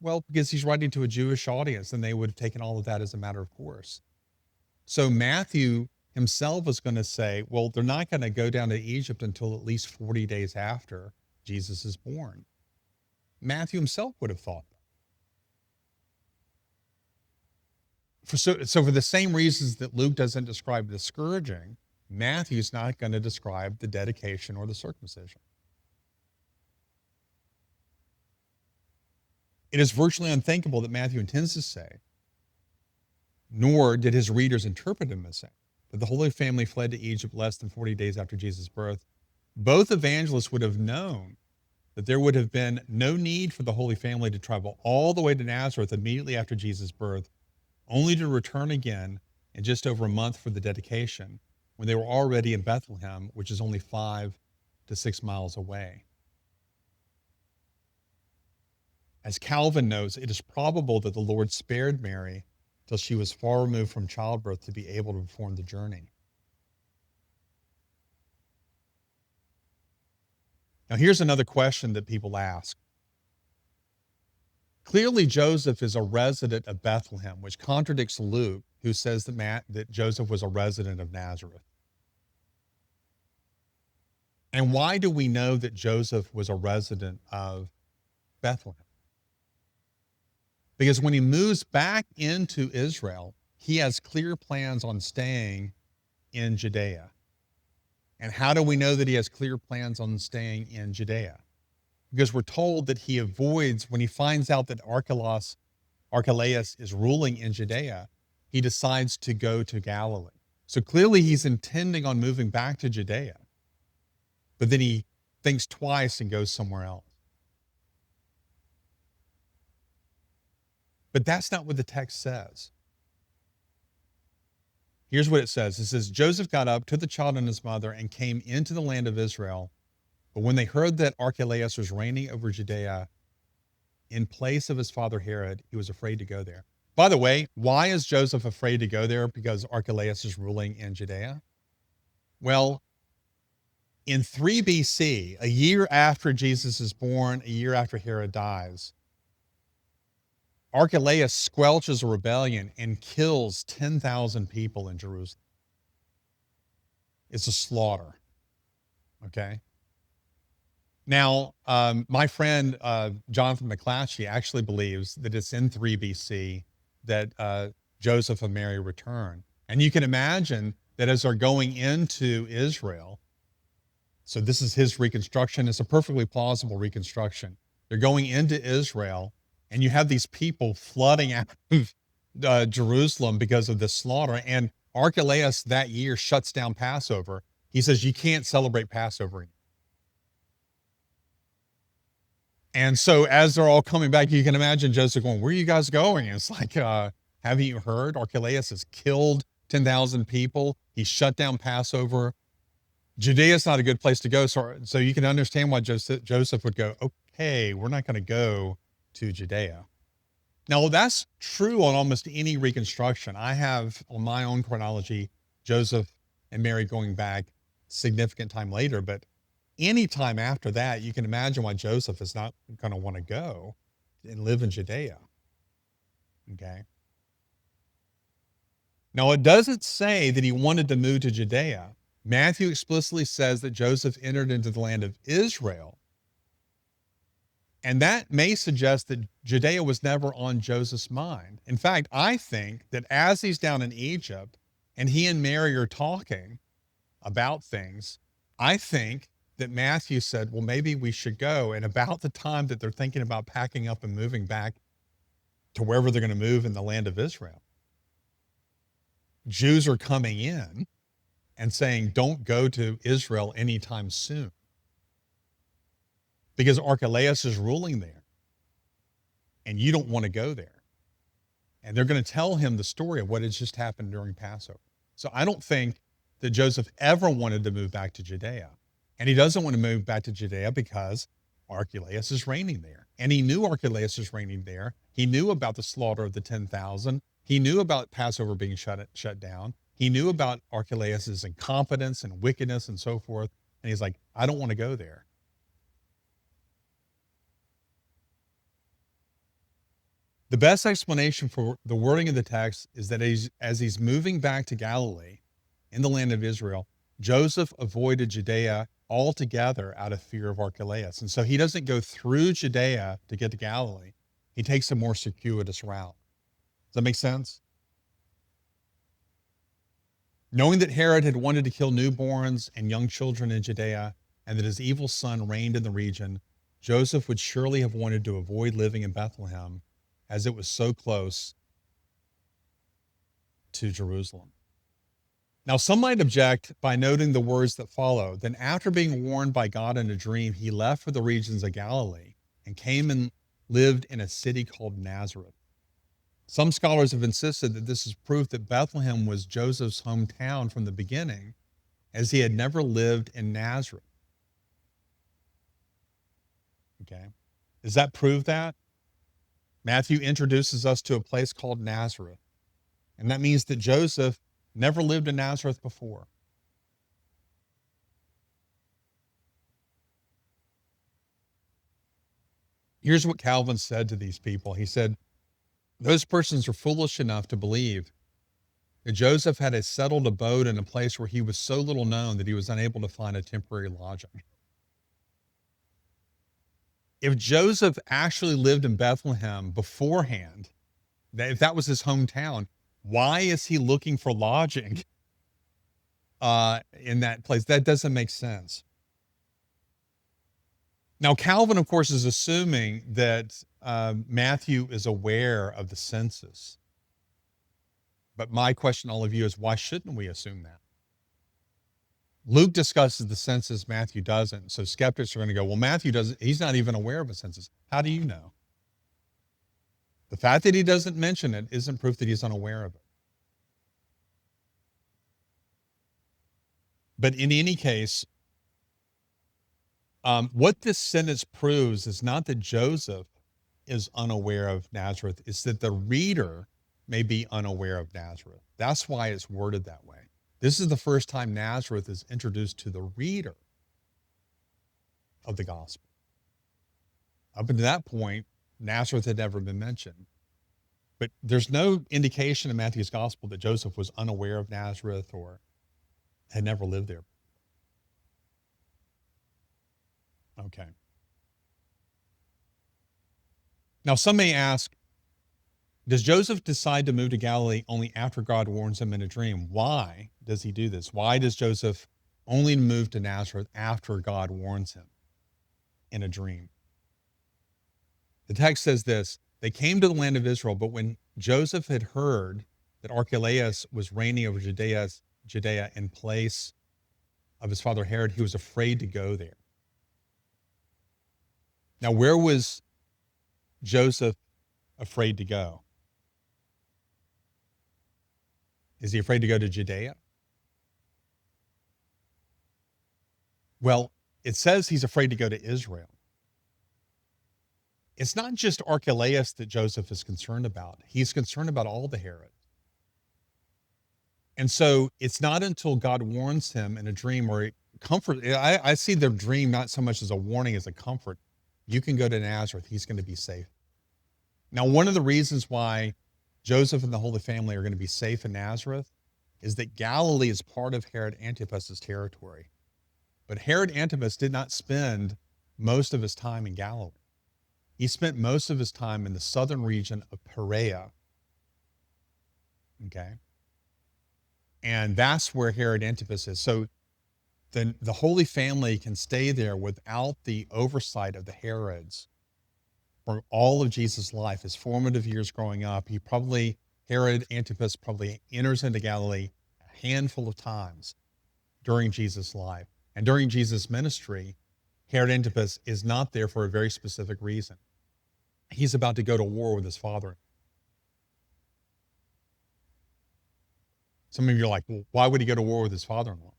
Well, because he's writing to a Jewish audience, and they would have taken all of that as a matter of course. So Matthew himself is going to say, well, they're not going to go down to Egypt until at least 40 days after Jesus is born. Matthew himself would have thought that. So for the same reasons that Luke doesn't describe the scourging, Matthew's not going to describe the dedication or the circumcision. It is virtually unthinkable that Matthew intends to say, nor did his readers interpret him as saying, that the Holy Family fled to Egypt less than 40 days after Jesus' birth. Both evangelists would have known that there would have been no need for the Holy Family to travel all the way to Nazareth immediately after Jesus' birth, only to return again in just over a month for the dedication, when they were already in Bethlehem, which is only 5 to 6 miles away. As Calvin notes, it is probable that the Lord spared Mary till she was far removed from childbirth to be able to perform the journey. Now, here's another question that people ask. Clearly, Joseph is a resident of Bethlehem, which contradicts Luke, who says that Joseph was a resident of Nazareth. And why do we know that Joseph was a resident of Bethlehem? Because when he moves back into Israel, he has clear plans on staying in Judea. And how do we know that he has clear plans on staying in Judea? Because we're told that he avoids, when he finds out that Archelaus is ruling in Judea, he decides to go to Galilee. So clearly he's intending on moving back to Judea, but then he thinks twice and goes somewhere else. But that's not what the text says. Here's what it says. It says, Joseph got up, took the child and his mother, and came into the land of Israel. But when they heard that Archelaus was reigning over Judea in place of his father Herod, he was afraid to go there. By the way, why is Joseph afraid to go there? Because Archelaus is ruling in Judea? Well, in 3 BC, a year after Jesus is born, a year after Herod dies, Archelaus squelches a rebellion and kills 10,000 people in Jerusalem. It's a slaughter, okay? Now, my friend Jonathan McClatchy actually believes that it's in 3 BC that Joseph and Mary return. And you can imagine that as they're going into Israel, so this is his reconstruction. It's a perfectly plausible reconstruction. They're going into Israel, and you have these people flooding out of Jerusalem because of this slaughter. And Archelaus that year shuts down Passover. He says, you can't celebrate Passover anymore. And so as they're all coming back, you can imagine Joseph going, where are you guys going? And it's like, haven't you heard? Archelaus has killed 10,000 people. He shut down Passover. Judea is not a good place to go. So you can understand why Joseph would go, okay, we're not going to go to Judea. Now, that's true on almost any reconstruction. I have, on my own chronology, Joseph and Mary going back significant time later, but any time after that, you can imagine why Joseph is not going to want to go and live in Judea. Okay. Now, it doesn't say that he wanted to move to Judea. Matthew explicitly says that Joseph entered into the land of Israel. And that may suggest that Judea was never on Joseph's mind. In fact, I think that as he's down in Egypt and he and Mary are talking about things, I think that Matthew said, well, maybe we should go. And about the time that they're thinking about packing up and moving back to wherever they're going to move in the land of Israel, Jews are coming in and saying, don't go to Israel anytime soon, because Archelaus is ruling there and you don't want to go there. And they're going to tell him the story of what has just happened during Passover. So I don't think that Joseph ever wanted to move back to Judea. And he doesn't want to move back to Judea because Archelaus is reigning there. And he knew Archelaus is reigning there. He knew about the slaughter of the 10,000. He knew about Passover being shut down. He knew about Archelaus's incompetence and wickedness and so forth. And he's like, I don't want to go there. The best explanation for the wording of the text is that as he's moving back to Galilee in the land of Israel, Joseph avoided Judea altogether out of fear of Archelaus. And so he doesn't go through Judea to get to Galilee. He takes a more circuitous route. Does that make sense? Knowing that Herod had wanted to kill newborns and young children in Judea, and that his evil son reigned in the region, Joseph would surely have wanted to avoid living in Bethlehem, as it was so close to Jerusalem. Now, some might object by noting the words that follow. Then, after being warned by God in a dream, he left for the regions of Galilee and came and lived in a city called Nazareth. Some scholars have insisted that this is proof that Bethlehem was Joseph's hometown from the beginning, as he had never lived in Nazareth. Okay. Does that prove that? Matthew introduces us to a place called Nazareth, and that means that Joseph never lived in Nazareth before. Here's what Calvin said to these people. He said, those persons are foolish enough to believe that Joseph had a settled abode in a place where he was so little known that he was unable to find a temporary lodging. If Joseph actually lived in Bethlehem beforehand, if that was his hometown, why is he looking for lodging in that place? That doesn't make sense. Now, Calvin, of course, is assuming that Matthew is aware of the census. But my question to all of you is, why shouldn't we assume that? Luke discusses the census, Matthew doesn't. So skeptics are going to go, well, Matthew doesn't, he's not even aware of a census. How do you know? The fact that he doesn't mention it isn't proof that he's unaware of it. But in any case, what this sentence proves is not that Joseph is unaware of Nazareth, it's that the reader may be unaware of Nazareth. That's why it's worded that way. This is the first time Nazareth is introduced to the reader of the gospel. Up until that point, Nazareth had never been mentioned. But there's no indication in Matthew's gospel that Joseph was unaware of Nazareth or had never lived there. Okay. Now, some may ask, does Joseph decide to move to Galilee only after God warns him in a dream? Why does he do this? Why does Joseph only move to Nazareth after God warns him in a dream? The text says this, they came to the land of Israel, but when Joseph had heard that Archelaus was reigning over Judea in place of his father Herod, he was afraid to go there. Now, where was Joseph afraid to go? Is he afraid to go to Judea? Well, it says he's afraid to go to Israel. It's not just Archelaus that Joseph is concerned about. He's concerned about all the Herods. And so it's not until God warns him in a dream or comfort. I see the dream not so much as a warning as a comfort. You can go to Nazareth. He's going to be safe. Now, one of the reasons why Joseph and the Holy Family are going to be safe in Nazareth is that Galilee is part of Herod Antipas's territory. But Herod Antipas did not spend most of his time in Galilee. He spent most of his time in the southern region of Perea. Okay? And that's where Herod Antipas is. So then the Holy Family can stay there without the oversight of the Herods for all of Jesus' life, his formative years growing up. Herod Antipas probably enters into Galilee a handful of times during Jesus' life. And during Jesus' ministry, Herod Antipas is not there for a very specific reason. He's about to go to war with his father. Some of you are like, well, why would he go to war with his father-in-law?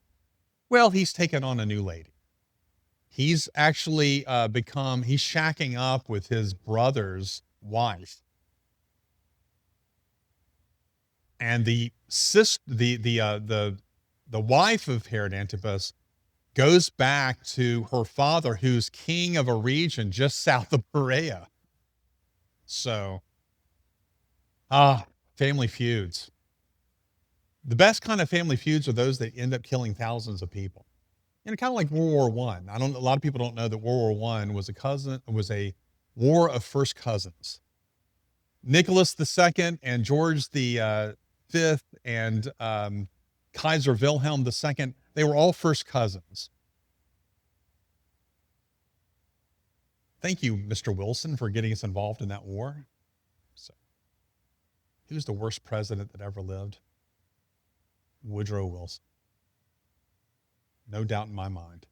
Well, he's taken on a new lady. He's actually he's shacking up with his brother's wife. And the wife of Herod Antipas goes back to her father, who's king of a region just south of Perea. So, family feuds. The best kind of family feuds are those that end up killing thousands of people. Kind of like World War One. A lot of people don't know that World War One was a war of first cousins. Nicholas II and George the Fifth and Kaiser Wilhelm II, they were all first cousins. Thank you, Mr. Wilson, for getting us involved in that war. So, who's the worst president that ever lived? Woodrow Wilson. No doubt in my mind.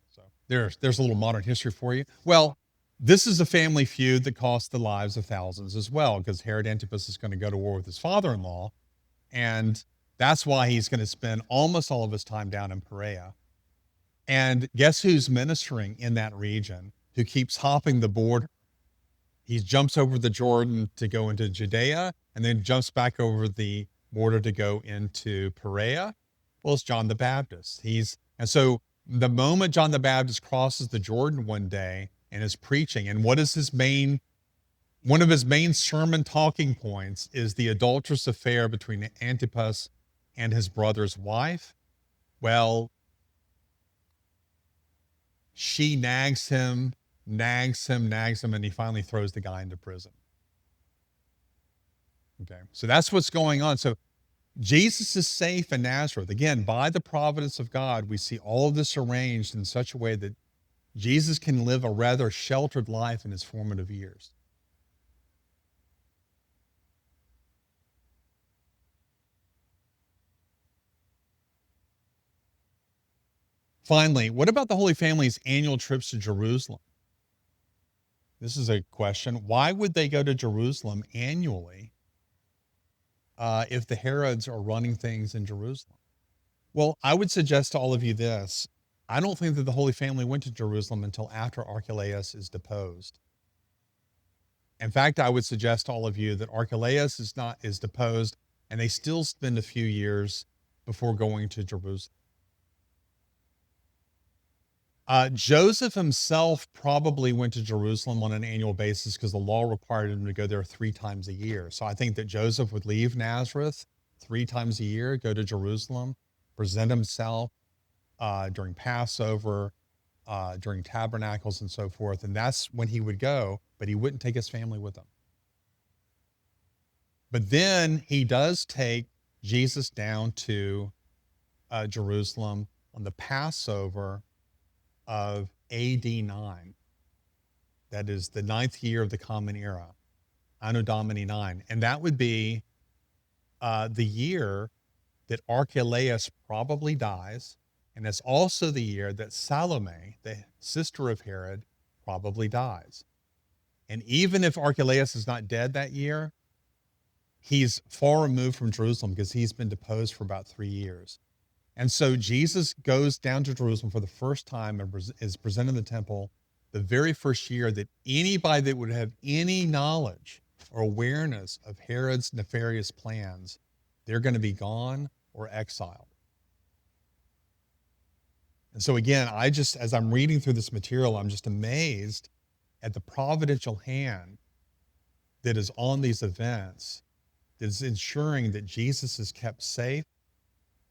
So there's a little modern history for you. Well, this is a family feud that cost the lives of thousands as well, because Herod Antipas is going to go to war with his father-in-law, and that's why he's going to spend almost all of his time down in Perea. And guess who's ministering in that region, who keeps hopping the border? He jumps over the Jordan to go into Judea, and then jumps back over the border to go into Perea. Well, it's John the Baptist. And so the moment John the Baptist crosses the Jordan one day and is preaching, and one of his main sermon talking points is the adulterous affair between Antipas and his brother's wife. Well, she nags him, and he finally throws the guy into prison. Okay, so that's what's going on. So Jesus is safe in Nazareth. Again, by the providence of God, we see all of this arranged in such a way that Jesus can live a rather sheltered life in his formative years. Finally, what about the Holy Family's annual trips to Jerusalem? This is a question. Why would they go to Jerusalem annually if the Herods are running things in Jerusalem? Well, I would suggest to all of you this. I don't think that the Holy Family went to Jerusalem until after Archelaus is deposed. In fact, I would suggest to all of you that Archelaus is deposed, and they still spend a few years before going to Jerusalem. Joseph himself probably went to Jerusalem on an annual basis because the law required him to go there 3 times a year. So I think that Joseph would leave Nazareth 3 times a year, go to Jerusalem, present himself during Passover, during tabernacles and so forth. And that's when he would go, but he wouldn't take his family with him. But then he does take Jesus down to Jerusalem on the Passover of AD 9. That is the 9th year of the Common Era, Anno Domini 9. And that would be the year that Archelaus probably dies. And it's also the year that Salome, the sister of Herod, probably dies. And even if Archelaus is not dead that year, he's far removed from Jerusalem because he's been deposed for about 3 years. And so Jesus goes down to Jerusalem for the first time and is presented in the temple the very first year that anybody that would have any knowledge or awareness of Herod's nefarious plans, they're going to be gone or exiled. And so again, as I'm reading through this material, I'm just amazed at the providential hand that is on these events, that is ensuring that Jesus is kept safe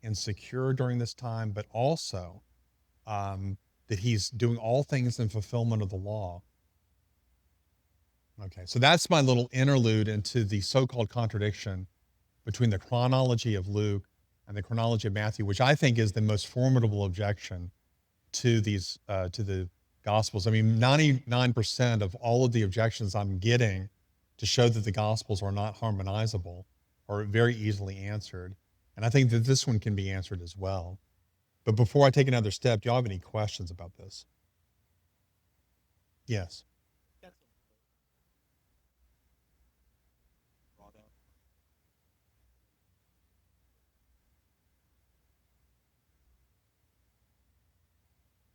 and secure during this time, but also that he's doing all things in fulfillment of the law. Okay, so that's my little interlude into the so-called contradiction between the chronology of Luke and the chronology of Matthew, which I think is the most formidable objection to the Gospels. I mean, 99% of all of the objections I'm getting to show that the Gospels are not harmonizable are very easily answered. And I think that this one can be answered as well. But before I take another step, do y'all have any questions about this? Yes.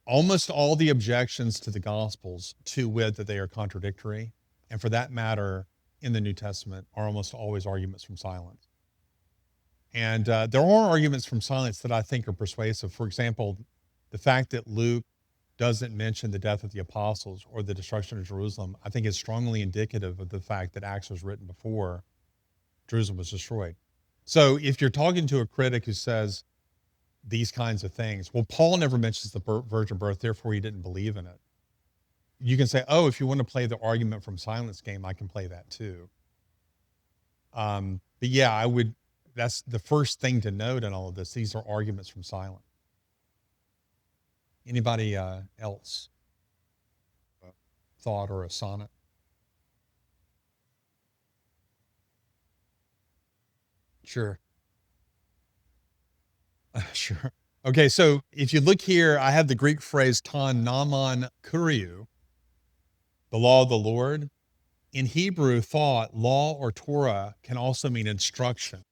Almost all the objections to the Gospels, to wit that they are contradictory, and for that matter, in the New Testament are almost always arguments from silence. And there are arguments from silence that I think are persuasive. For example, the fact that Luke doesn't mention the death of the apostles or the destruction of Jerusalem, I think is strongly indicative of the fact that Acts was written before Jerusalem was destroyed. So if you're talking to a critic who says these kinds of things, well, Paul never mentions the virgin birth, therefore he didn't believe in it. You can say, oh, if you want to play the argument from silence game, I can play that too. But yeah, I would, that's the first thing to note in all of this. These are arguments from silence. Anybody else? Thought or a sonnet? Sure. Sure. Okay, so if you look here, I have the Greek phrase ton nomon kuriou, the law of the Lord. In Hebrew thought, law or Torah can also mean instruction.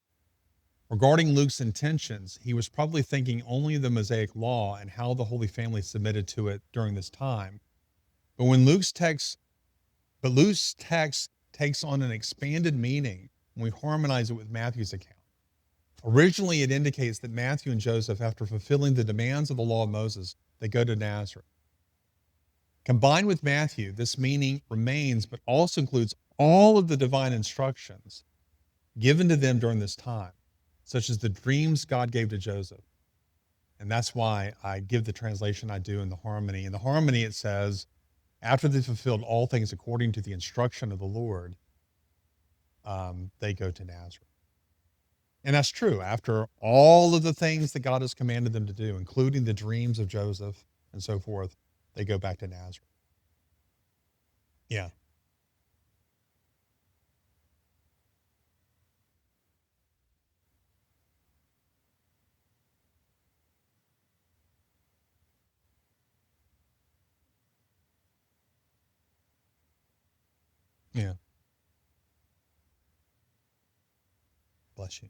Regarding Luke's intentions, he was probably thinking only of the Mosaic law and how the Holy Family submitted to it during this time. But Luke's text takes on an expanded meaning when we harmonize it with Matthew's account. Originally, it indicates that Matthew and Joseph, after fulfilling the demands of the law of Moses, they go to Nazareth. Combined with Matthew, this meaning remains, but also includes all of the divine instructions given to them during this time, such as the dreams God gave to Joseph. And that's why I give the translation I do in the harmony. In the harmony, it says, after they fulfilled all things according to the instruction of the Lord, they go to Nazareth. And that's true. After all of the things that God has commanded them to do, including the dreams of Joseph and so forth, they go back to Nazareth. Yeah. Yeah. Bless you.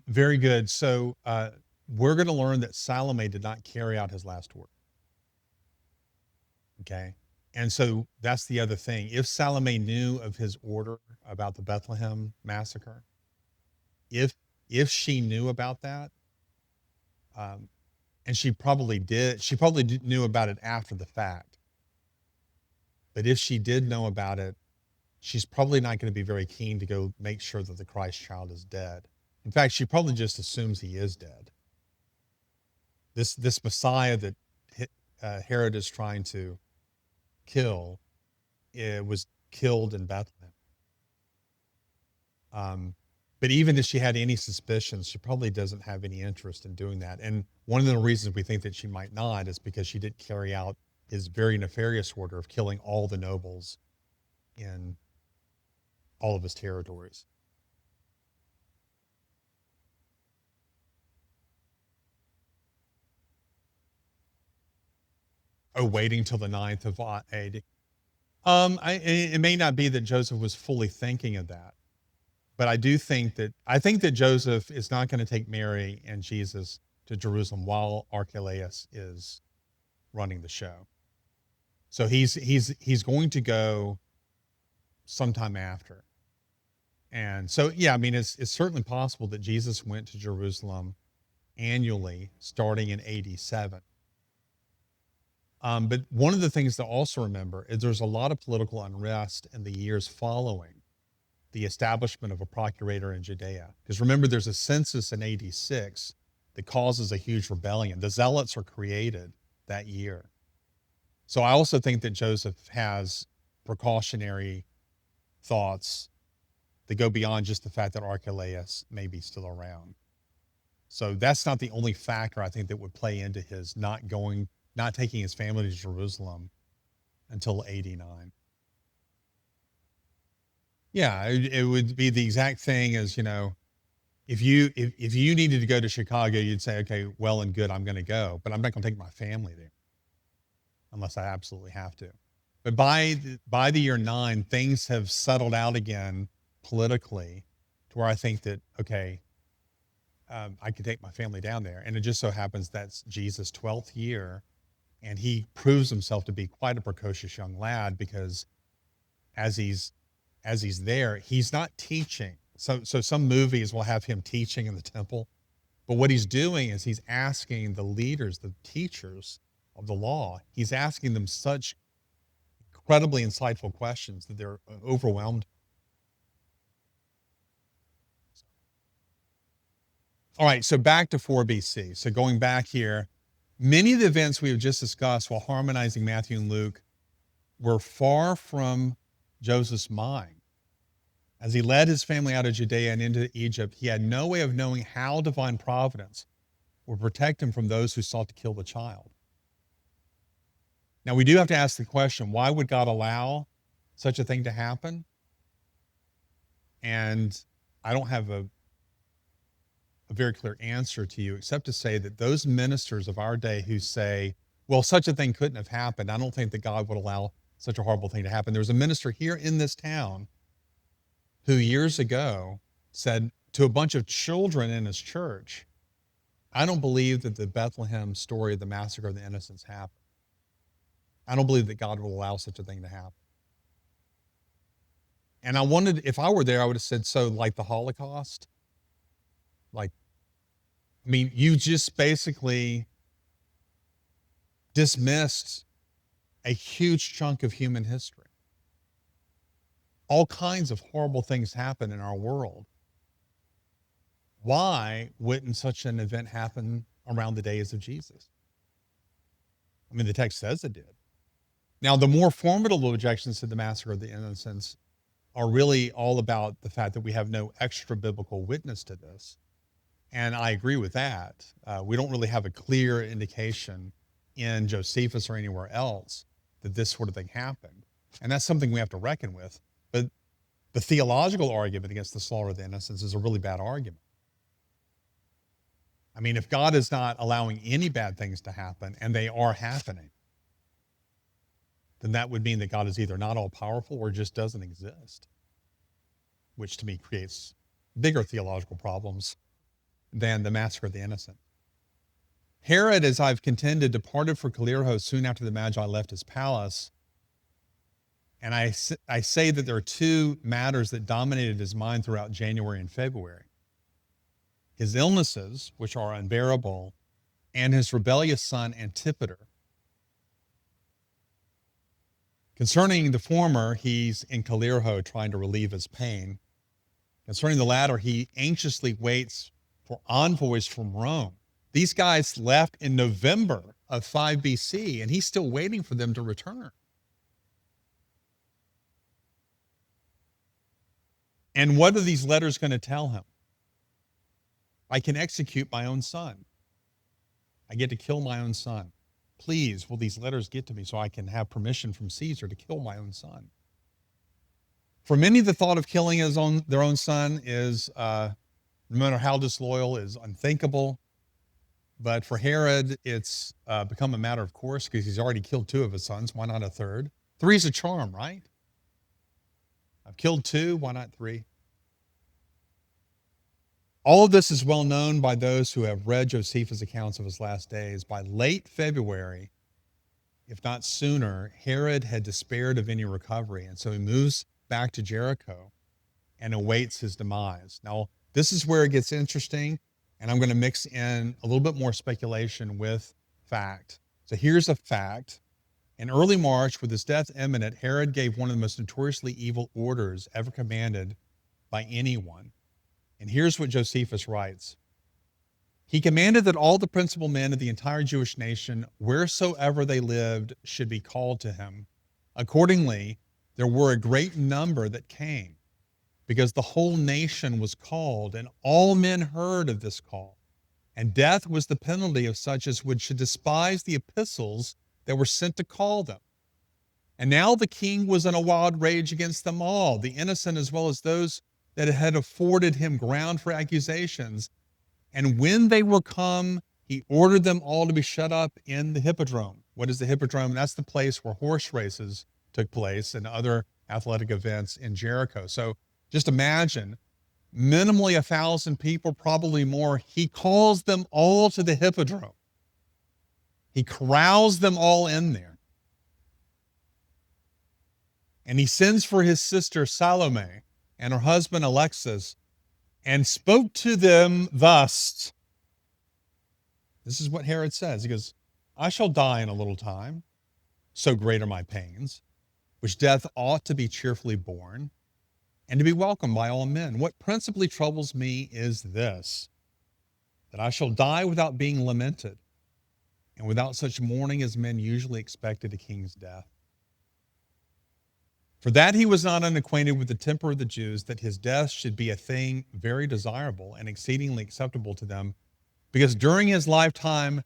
Very good. So we're going to learn that Salome did not carry out his last word. Okay. And so that's the other thing. If Salome knew of his order about the Bethlehem massacre, if she knew about that, and she probably did, knew about it after the fact. But if she did know about it, she's probably not going to be very keen to go make sure that the Christ child is dead. In fact, she probably just assumes he is dead. This Messiah that Herod is trying to kill was killed in Bethlehem. But even if she had any suspicions, she probably doesn't have any interest in doing that. And one of the reasons we think that she might not is because she did carry out his very nefarious order of killing all the nobles in all of his territories. Oh, waiting till the 9th of AD. It may not be that Joseph was fully thinking of that, but I think that Joseph is not going to take Mary and Jesus to Jerusalem while Archelaus is running the show. So he's going to go sometime after. And so, yeah, I mean, it's certainly possible that Jesus went to Jerusalem annually starting in AD 7. But one of the things to also remember is there's a lot of political unrest in the years following the establishment of a procurator in Judea. Because remember, there's a census in AD 6 that causes a huge rebellion. The Zealots are created that year. So I also think that Joseph has precautionary thoughts that go beyond just the fact that Archelaus may be still around. So that's not the only factor I think that would play into his not taking his family to Jerusalem until 89. Yeah, it would be the exact thing as, if you needed to go to Chicago, you'd say, okay, well and good, I'm going to go, but I'm not going to take my family there unless I absolutely have to. But by the year 9, things have settled out again politically to where I think that, okay, I could take my family down there. And it just so happens that's Jesus' 12th year. And he proves himself to be quite a precocious young lad, because as he's there, he's not teaching. So some movies will have him teaching in the temple, but what he's doing is he's asking the leaders, the teachers of the law, he's asking them such incredibly insightful questions that they're overwhelmed. All right, so back to 4 BC. So going back here, many of the events we have just discussed while harmonizing Matthew and Luke were far from Joseph's mind. As he led his family out of Judea and into Egypt, he had no way of knowing how divine providence would protect him from those who sought to kill the child. Now, we do have to ask the question, why would God allow such a thing to happen? And I don't have a very clear answer to you, except to say that those ministers of our day who say, well, such a thing couldn't have happened, I don't think that God would allow such a horrible thing to happen. There was a minister here in this town who years ago said to a bunch of children in his church, I don't believe that the Bethlehem story of the massacre of the innocents happened. I don't believe that God will allow such a thing to happen. And I wondered, if I were there, I would have said, so like the Holocaust? Like, I mean, you just basically dismissed a huge chunk of human history. All kinds of horrible things happen in our world. Why wouldn't such an event happen around the days of Jesus? I mean, the text says it did. Now, the more formidable objections to the massacre of the innocents are really all about the fact that we have no extra biblical witness to this. And I agree with that. We don't really have a clear indication in Josephus or anywhere else that this sort of thing happened. And that's something we have to reckon with. But the theological argument against the slaughter of the innocents is a really bad argument. I mean, if God is not allowing any bad things to happen, and they are happening, then that would mean that God is either not all-powerful or just doesn't exist, which to me creates bigger theological problems than the massacre of the innocent. Herod, as I've contended, departed for Jericho soon after the Magi left his palace. And I say that there are two matters that dominated his mind throughout January and February. His illnesses, which are unbearable, and his rebellious son Antipater. Concerning the former, he's in Jericho trying to relieve his pain. Concerning the latter, he anxiously waits for envoys from Rome. These guys left in November of 5 BC, and he's still waiting for them to return. And what are these letters going to tell him? I can execute my own son. I get to kill my own son. Please, will these letters get to me so I can have permission from Caesar to kill my own son? For many, the thought of killing their own son is, no matter how disloyal, is unthinkable. But for Herod, it's become a matter of course because he's already killed 2 of his sons. Why not a third? 3 is a charm, right? I've killed 2, why not 3? All of this is well known by those who have read Josephus' accounts of his last days. By late February, if not sooner, Herod had despaired of any recovery, and so he moves back to Jericho and awaits his demise. Now, this is where it gets interesting, and I'm going to mix in a little bit more speculation with fact. So here's a fact. In early March, with his death imminent, Herod gave one of the most notoriously evil orders ever commanded by anyone. And here's what Josephus writes. He commanded that all the principal men of the entire Jewish nation, wheresoever they lived, should be called to him. Accordingly, there were a great number that came, because the whole nation was called, and all men heard of this call. And death was the penalty of such as should despise the epistles that were sent to call them. And now the king was in a wild rage against them all, the innocent as well as those that had afforded him ground for accusations. And when they were come, he ordered them all to be shut up in the hippodrome. What is the hippodrome? That's the place where horse races took place and other athletic events in Jericho. So just imagine, minimally 1,000 people, probably more. He calls them all to the hippodrome. He corrals them all in there. And he sends for his sister Salome and her husband Alexis and spoke to them thus. This is what Herod says. He goes, I shall die in a little time, so great are my pains, which death ought to be cheerfully borne, and to be welcomed by all men. What principally troubles me is this, that I shall die without being lamented, and without such mourning as men usually expect at a king's death. For that he was not unacquainted with the temper of the Jews, that his death should be a thing very desirable and exceedingly acceptable to them, because during his lifetime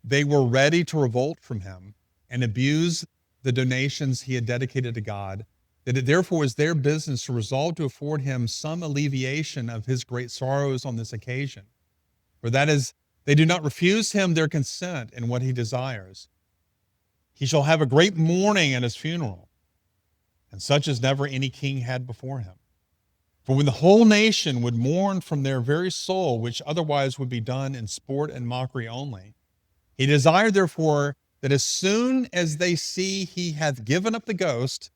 they were ready to revolt from him and abuse the donations he had dedicated to God, that it therefore was their business to resolve to afford him some alleviation of his great sorrows on this occasion. For that is, they do not refuse him their consent in what he desires. He shall have a great mourning at his funeral, and such as never any king had before him. For when the whole nation would mourn from their very soul, which otherwise would be done in sport and mockery only, he desired therefore that as soon as they see he hath given up the ghost,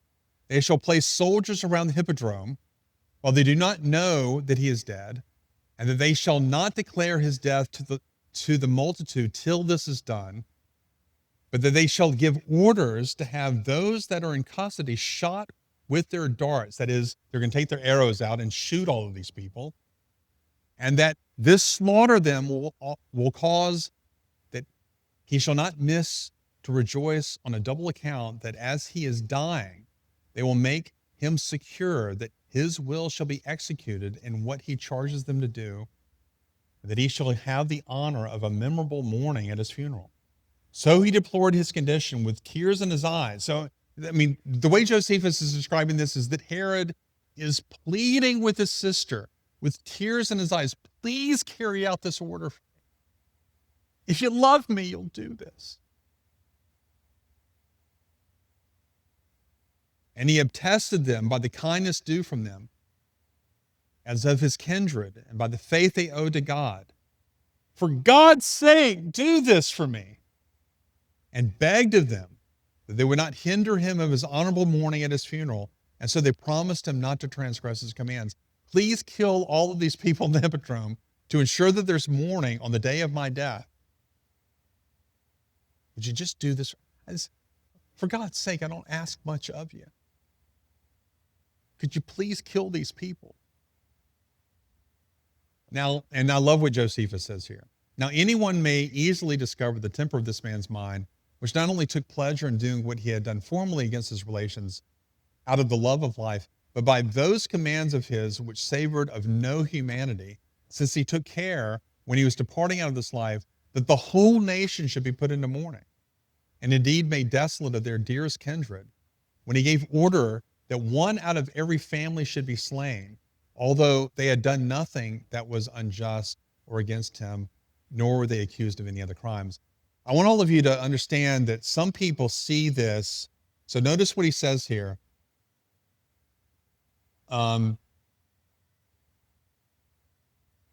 they shall place soldiers around the hippodrome, while they do not know that he is dead, and that they shall not declare his death to the multitude till this is done, but that they shall give orders to have those that are in custody shot with their darts. That is, they're going to take their arrows out and shoot all of these people, and that this slaughter them will cause that he shall not miss to rejoice on a double account, that as he is dying, they will make him secure that his will shall be executed in what he charges them to do, that he shall have the honor of a memorable mourning at his funeral. So he deplored his condition with tears in his eyes. So, I mean, the way Josephus is describing this is that Herod is pleading with his sister with tears in his eyes, please carry out this order for me. If you love me, you'll do this. And he attested them by the kindness due from them, as of his kindred, and by the faith they owed to God. For God's sake, do this for me. And begged of them that they would not hinder him of his honorable mourning at his funeral. And so they promised him not to transgress his commands. Please kill all of these people in the hippodrome to ensure that there's mourning on the day of my death. Would you just do this? For God's sake, I don't ask much of you. Could you please kill these people? Now, and I love what Josephus says here. Now, anyone may easily discover the temper of this man's mind, which not only took pleasure in doing what he had done formerly against his relations out of the love of life, but by those commands of his which savored of no humanity, since he took care, when he was departing out of this life, that the whole nation should be put into mourning, and indeed made desolate of their dearest kindred, when he gave order that one out of every family should be slain, although they had done nothing that was unjust or against him, nor were they accused of any other crimes. I want all of you to understand that some people see this. So notice what he says here.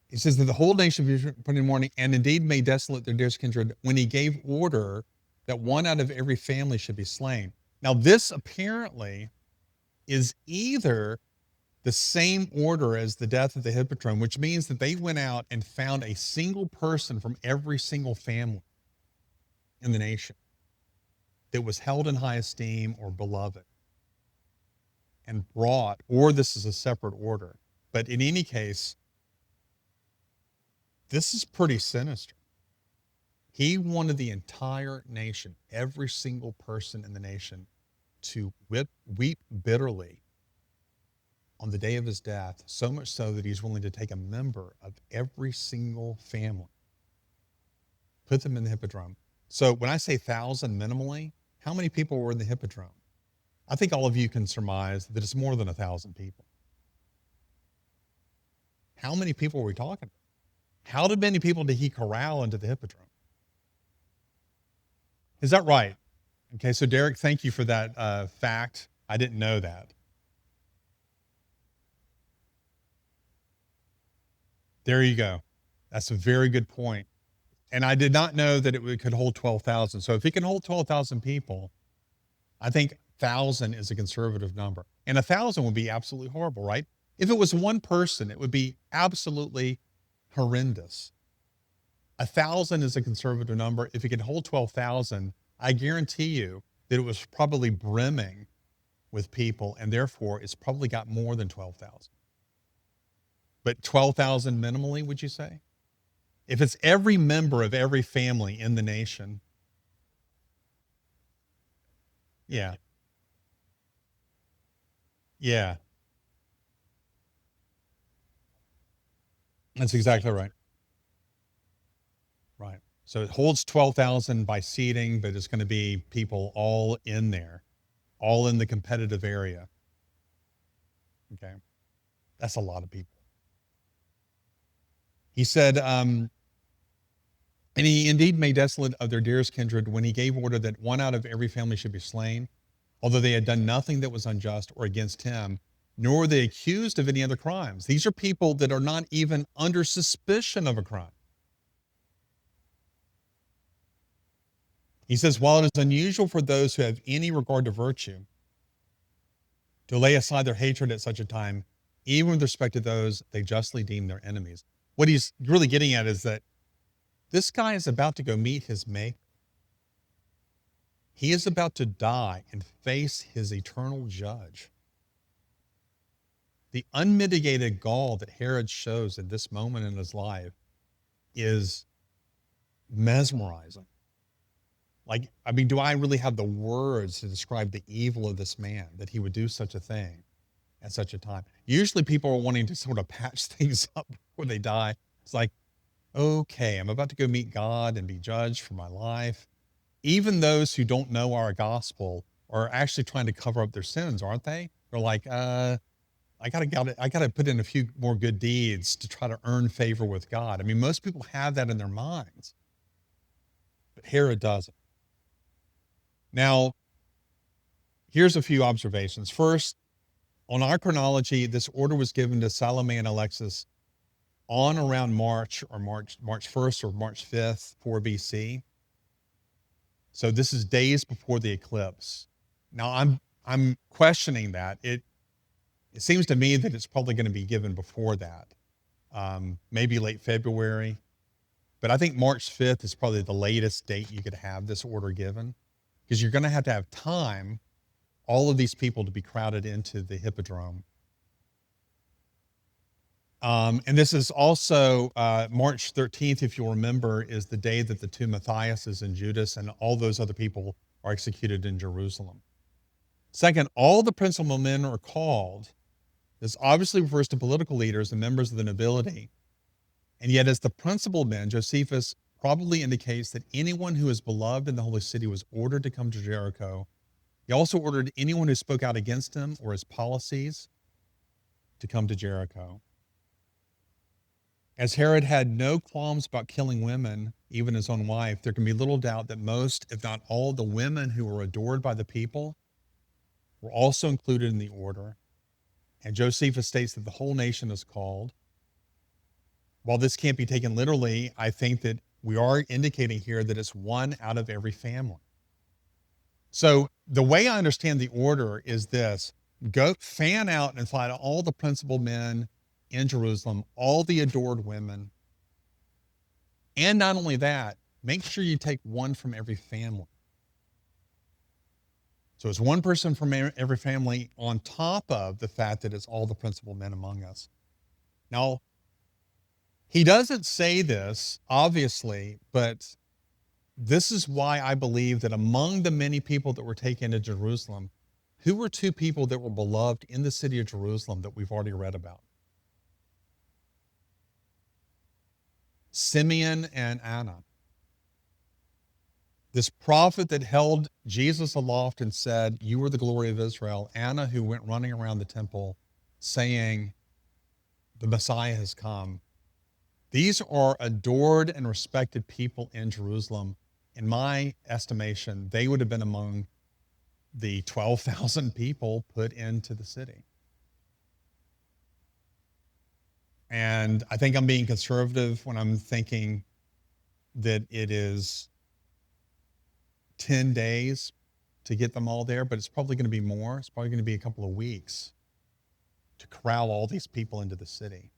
He says that the whole nation be put in mourning, and indeed made desolate their dearest kindred, when he gave order that one out of every family should be slain. Now, this apparently is either the same order as the death of the hippodrome, which means that they went out and found a single person from every single family in the nation that was held in high esteem or beloved and brought, or this is a separate order. But in any case, this is pretty sinister. He wanted the entire nation, every single person in the nation, to weep bitterly on the day of his death, so much so that he's willing to take a member of every single family, put them in the hippodrome. So when I say 1,000 minimally, how many people were in the hippodrome? I think all of you can surmise that it's more than 1,000 people. How many people were we talking about? How many people did he corral into the hippodrome? Is that right? Okay, so Derek, thank you for that fact. I didn't know that. There you go. That's a very good point. And I did not know that could hold 12,000. So if it can hold 12,000 people, I think 1,000 is a conservative number. And 1,000 would be absolutely horrible, right? If it was one person, it would be absolutely horrendous. 1,000 is a conservative number. If it could hold 12,000, I guarantee you that it was probably brimming with people, and therefore it's probably got more than 12,000. But 12,000 minimally, would you say? If it's every member of every family in the nation, yeah, yeah, that's exactly right. Right. So it holds 12,000 by seating, but it's going to be people all in there, all in the competitive area. Okay. That's a lot of people. He said, and he indeed made desolate of their dearest kindred when he gave order that one out of every family should be slain, although they had done nothing that was unjust or against him, nor were they accused of any other crimes. These are people that are not even under suspicion of a crime. He says, while it is unusual for those who have any regard to virtue to lay aside their hatred at such a time, even with respect to those they justly deem their enemies. What he's really getting at is that this guy is about to go meet his Maker. He is about to die and face his eternal judge. The unmitigated gall that Herod shows at this moment in his life is mesmerizing. Like, I mean, do I really have the words to describe the evil of this man, that he would do such a thing at such a time? Usually people are wanting to sort of patch things up before they die. It's like, okay, I'm about to go meet God and be judged for my life. Even those who don't know our gospel are actually trying to cover up their sins, aren't they? They're like, I gotta put in a few more good deeds to try to earn favor with God. I mean, most people have that in their minds, but Herod doesn't. Now, here's a few observations. First, on our chronology, this order was given to Salome and Alexis on around March 1st or March 5th, 4 BC. So this is days before the eclipse. Now I'm questioning that. It seems to me that it's probably going to be given before that, maybe late February. But I think March 5th is probably the latest date you could have this order given, because you're going to have time, all of these people to be crowded into the hippodrome. And this is also March 13th, if you'll remember, is the day that the two Matthiases and Judas and all those other people are executed in Jerusalem. Second, all the principal men are called. This obviously refers to political leaders and members of the nobility. And yet, as the principal men, Josephus probably indicates that anyone who is beloved in the holy city was ordered to come to Jericho. He also ordered anyone who spoke out against him or his policies to come to Jericho. As Herod had no qualms about killing women, even his own wife, there can be little doubt that most, if not all, the women who were adored by the people were also included in the order. And Josephus states that the whole nation is called. While this can't be taken literally, I think that we are indicating here that it's one out of every family. So the way I understand the order is this: go fan out and fly to all the principal men in Jerusalem, all the adored women. And not only that, make sure you take one from every family. So it's one person from every family on top of the fact that it's all the principal men among us. Now, he doesn't say this, obviously, but this is why I believe that among the many people that were taken to Jerusalem, who were two people that were beloved in the city of Jerusalem that we've already read about? Simeon and Anna. This prophet that held Jesus aloft and said, "You are the glory of Israel." Anna, who went running around the temple saying, the Messiah has come. These are adored and respected people in Jerusalem. In my estimation, they would have been among the 12,000 people put into the city. And I think I'm being conservative when I'm thinking that it is 10 days to get them all there, but it's probably going to be more. It's probably going to be a couple of weeks to corral all these people into the city.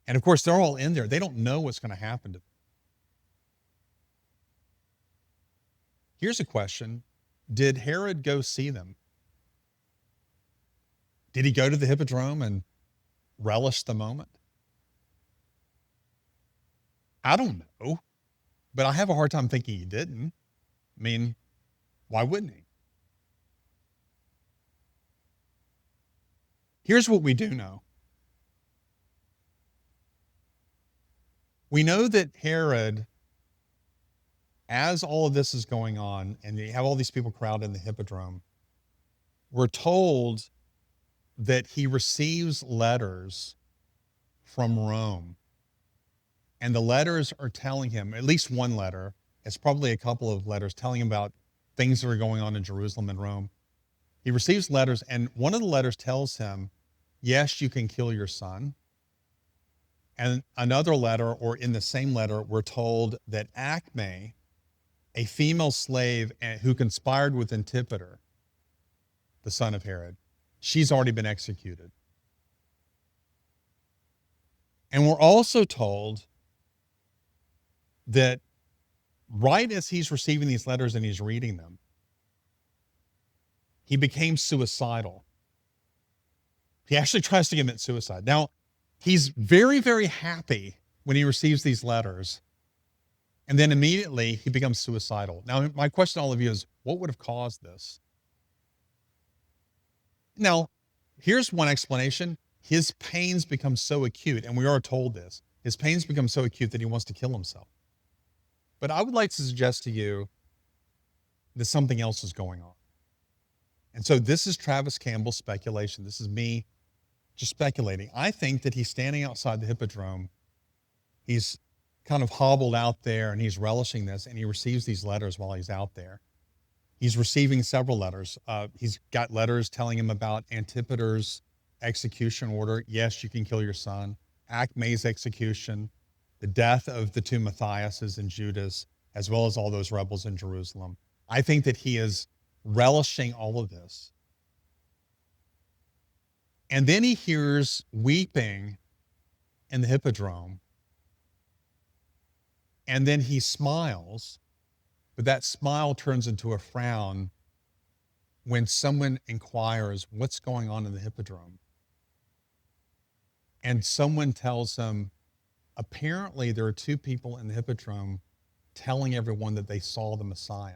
And of course, they're all in there. They don't know what's going to happen to them. Here's a question. Did Herod go see them? Did he go to the Hippodrome and relish the moment? I don't know, but I have a hard time thinking he didn't. I mean, why wouldn't he? Here's what we do know. We know that Herod, as all of this is going on, and you have all these people crowded in the Hippodrome, we're told that he receives letters from Rome. And the letters are telling him, at least one letter, it's probably a couple of letters telling him about things that are going on in Jerusalem and Rome. He receives letters, and one of the letters tells him, yes, you can kill your son. And another letter, or in the same letter, we're told that Acme, a female slave who conspired with Antipater, the son of Herod, she's already been executed. And we're also told that right as he's receiving these letters and he's reading them, he became suicidal. He actually tries to commit suicide. Now, he's very, very happy when he receives these letters, and then immediately he becomes suicidal. Now, my question to all of you is, what would have caused this? Now, here's one explanation. His pains become so acute, and we are told this. His pains become so acute that he wants to kill himself. But I would like to suggest to you that something else is going on. And so this is Travis Campbell's speculation. This is me just speculating. I think that he's standing outside the Hippodrome. He's kind of hobbled out there and he's relishing this, and he receives these letters while he's out there. He's receiving several letters. He's got letters telling him about Antipater's execution order. Yes, you can kill your son. Acme's execution, the death of the two Matthiases and Judas, as well as all those rebels in Jerusalem. I think that he is relishing all of this. And then he hears weeping in the Hippodrome. And then he smiles, but that smile turns into a frown when someone inquires what's going on in the Hippodrome. And someone tells him, apparently there are two people in the Hippodrome telling everyone that they saw the Messiah.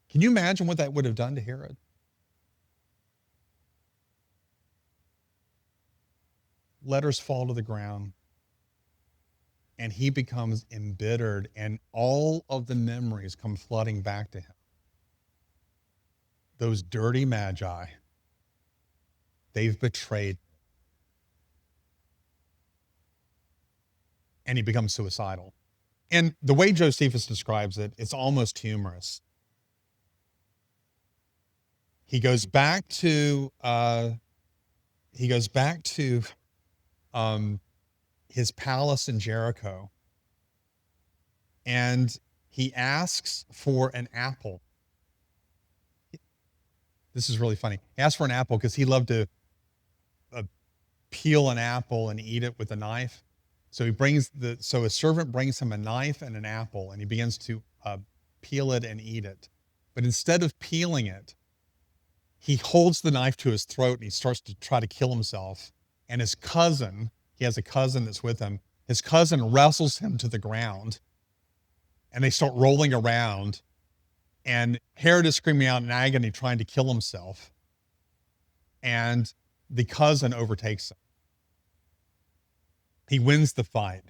Can you imagine what that would have done to Herod? Letters fall to the ground, and he becomes embittered, and all of the memories come flooding back to him. Those dirty Magi, they've betrayed. And he becomes suicidal. And the way Josephus describes it, it's almost humorous. He goes back to his palace in Jericho, and he asks for an apple. This is really funny. He asks for an apple because he loved to peel an apple and eat it with a knife. So a servant brings him a knife and an apple, and he begins to peel it and eat it. But instead of peeling it, he holds the knife to his throat and he starts to try to kill himself. And his cousin, he has a cousin that's with him, his cousin wrestles him to the ground, and they start rolling around. And Herod is screaming out in agony, trying to kill himself. And the cousin overtakes him. He wins the fight.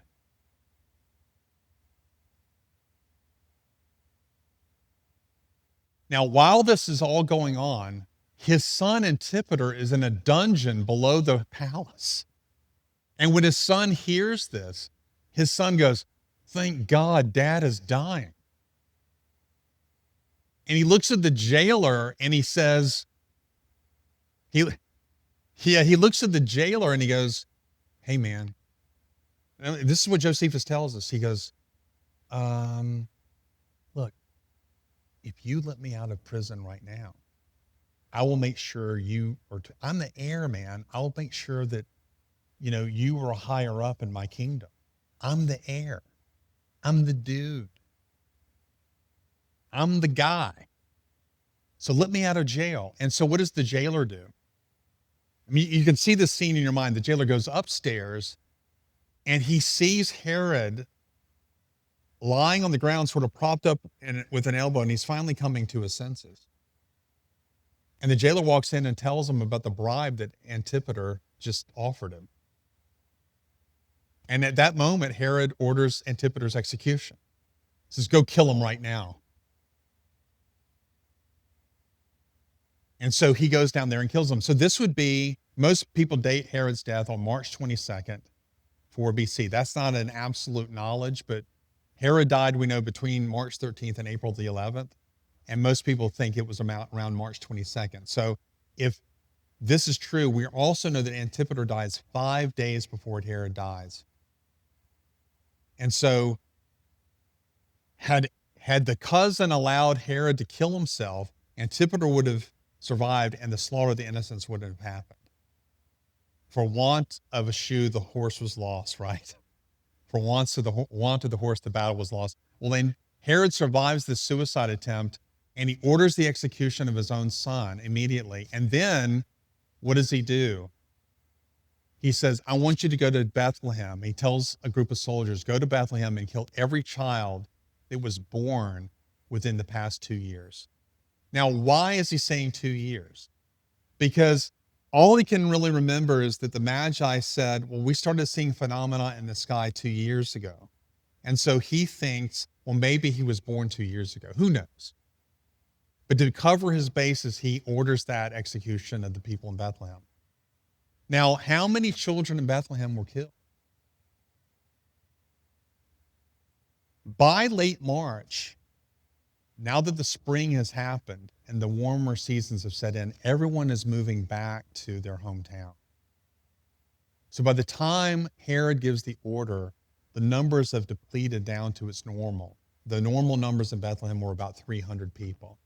Now, while this is all going on, His son Antipater is in a dungeon below the palace. And when his son hears this, his son goes, "Thank God, Dad is dying." And he looks at the jailer and he says, he looks at the jailer and he goes, "Hey, man," and this is what Josephus tells us. He goes, "Look, if you let me out of prison right now, I will make sure I'm the heir, man. I'll make sure that, you are higher up in my kingdom. I'm the heir. I'm the dude. I'm the guy. So let me out of jail." And so what does the jailer do? I mean, you can see this scene in your mind. The jailer goes upstairs and he sees Herod lying on the ground, sort of propped up with an elbow, and he's finally coming to his senses. And the jailer walks in and tells him about the bribe that Antipater just offered him. And at that moment, Herod orders Antipater's execution. He says, "Go kill him right now." And so he goes down there and kills him. So this would be, most people date Herod's death on March 22nd, 4 BC. That's not an absolute knowledge, but Herod died, we know, between March 13th and April the 11th. And most people think it was around March 22nd. So if this is true, we also know that Antipater dies 5 days before Herod dies. And so had the cousin allowed Herod to kill himself, Antipater would have survived and the slaughter of the innocents wouldn't have happened. For want of a shoe, the horse was lost, right? For want of the horse, the battle was lost. Well, then Herod survives this suicide attempt and he orders the execution of his own son immediately. And then what does he do? He says, "I want you to go to Bethlehem." He tells a group of soldiers, "Go to Bethlehem and kill every child that was born within the past 2 years." Now, why is he saying 2 years? Because all he can really remember is that the Magi said, "Well, we started seeing phenomena in the sky 2 years ago." And so he thinks, well, maybe he was born 2 years ago. Who knows? But to cover his bases, he orders that execution of the people in Bethlehem. Now, how many children in Bethlehem were killed? By late March, now that the spring has happened and the warmer seasons have set in, everyone is moving back to their hometown. So by the time Herod gives the order, the numbers have depleted down to its normal. The normal numbers in Bethlehem were about 300 people.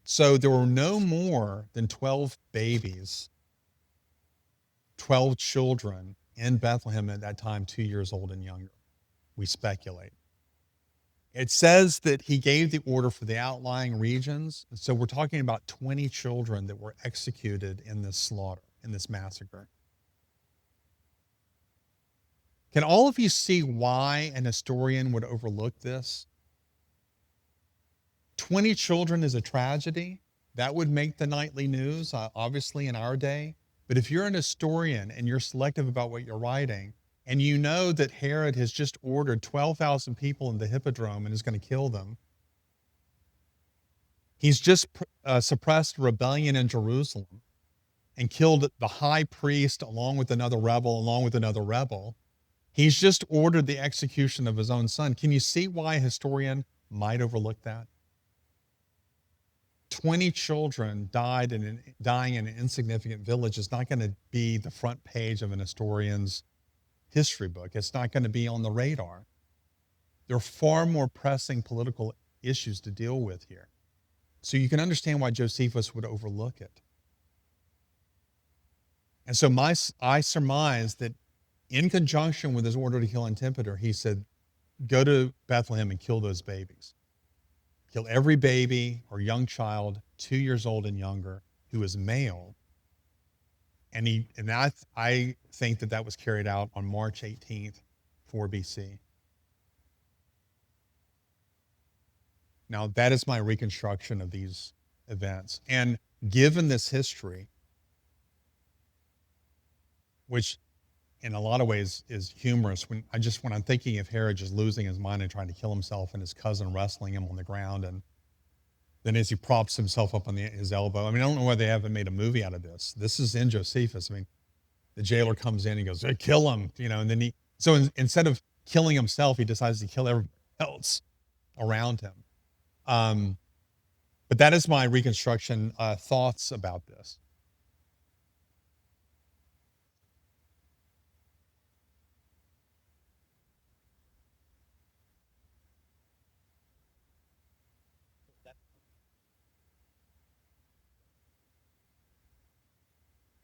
So there were no more than 12 babies, 12 children in Bethlehem at that time, 2 years old and younger, we speculate. It says that he gave the order for the outlying regions. So we're talking about 20 children that were executed in this slaughter, in this massacre. Can all of you see why an historian would overlook this? 20 children is a tragedy. That would make the nightly news, obviously, in our day. But if you're an historian and you're selective about what you're writing, and you know that Herod has just ordered 12,000 people in the Hippodrome and is going to kill them, he's just suppressed rebellion in Jerusalem and killed the high priest along with another rebel, he's just ordered the execution of his own son. Can you see why a historian might overlook that? 20 children dying in an insignificant village is not going to be the front page of an historian's history book. It's not going to be on the radar. There are far more pressing political issues to deal with here. So you can understand why Josephus would overlook it. And so I surmise that in conjunction with his order to kill Antipater, he said, "Go to Bethlehem and kill those babies. Kill every baby or young child 2 years old and younger who is male." And I think that was carried out on March 18th, 4 BC. Now, that is my reconstruction of these events. And given this history, which in a lot of ways is humorous, when I'm thinking of Herod just losing his mind and trying to kill himself and his cousin wrestling him on the ground, and Then as he props himself up on his elbow, I mean, I don't know why they haven't made a movie out of this. This is in Josephus. I mean, the jailer comes in and goes, "Hey, kill him," and then instead of killing himself, he decides to kill everybody else around him. Um, but that is my reconstruction thoughts about this.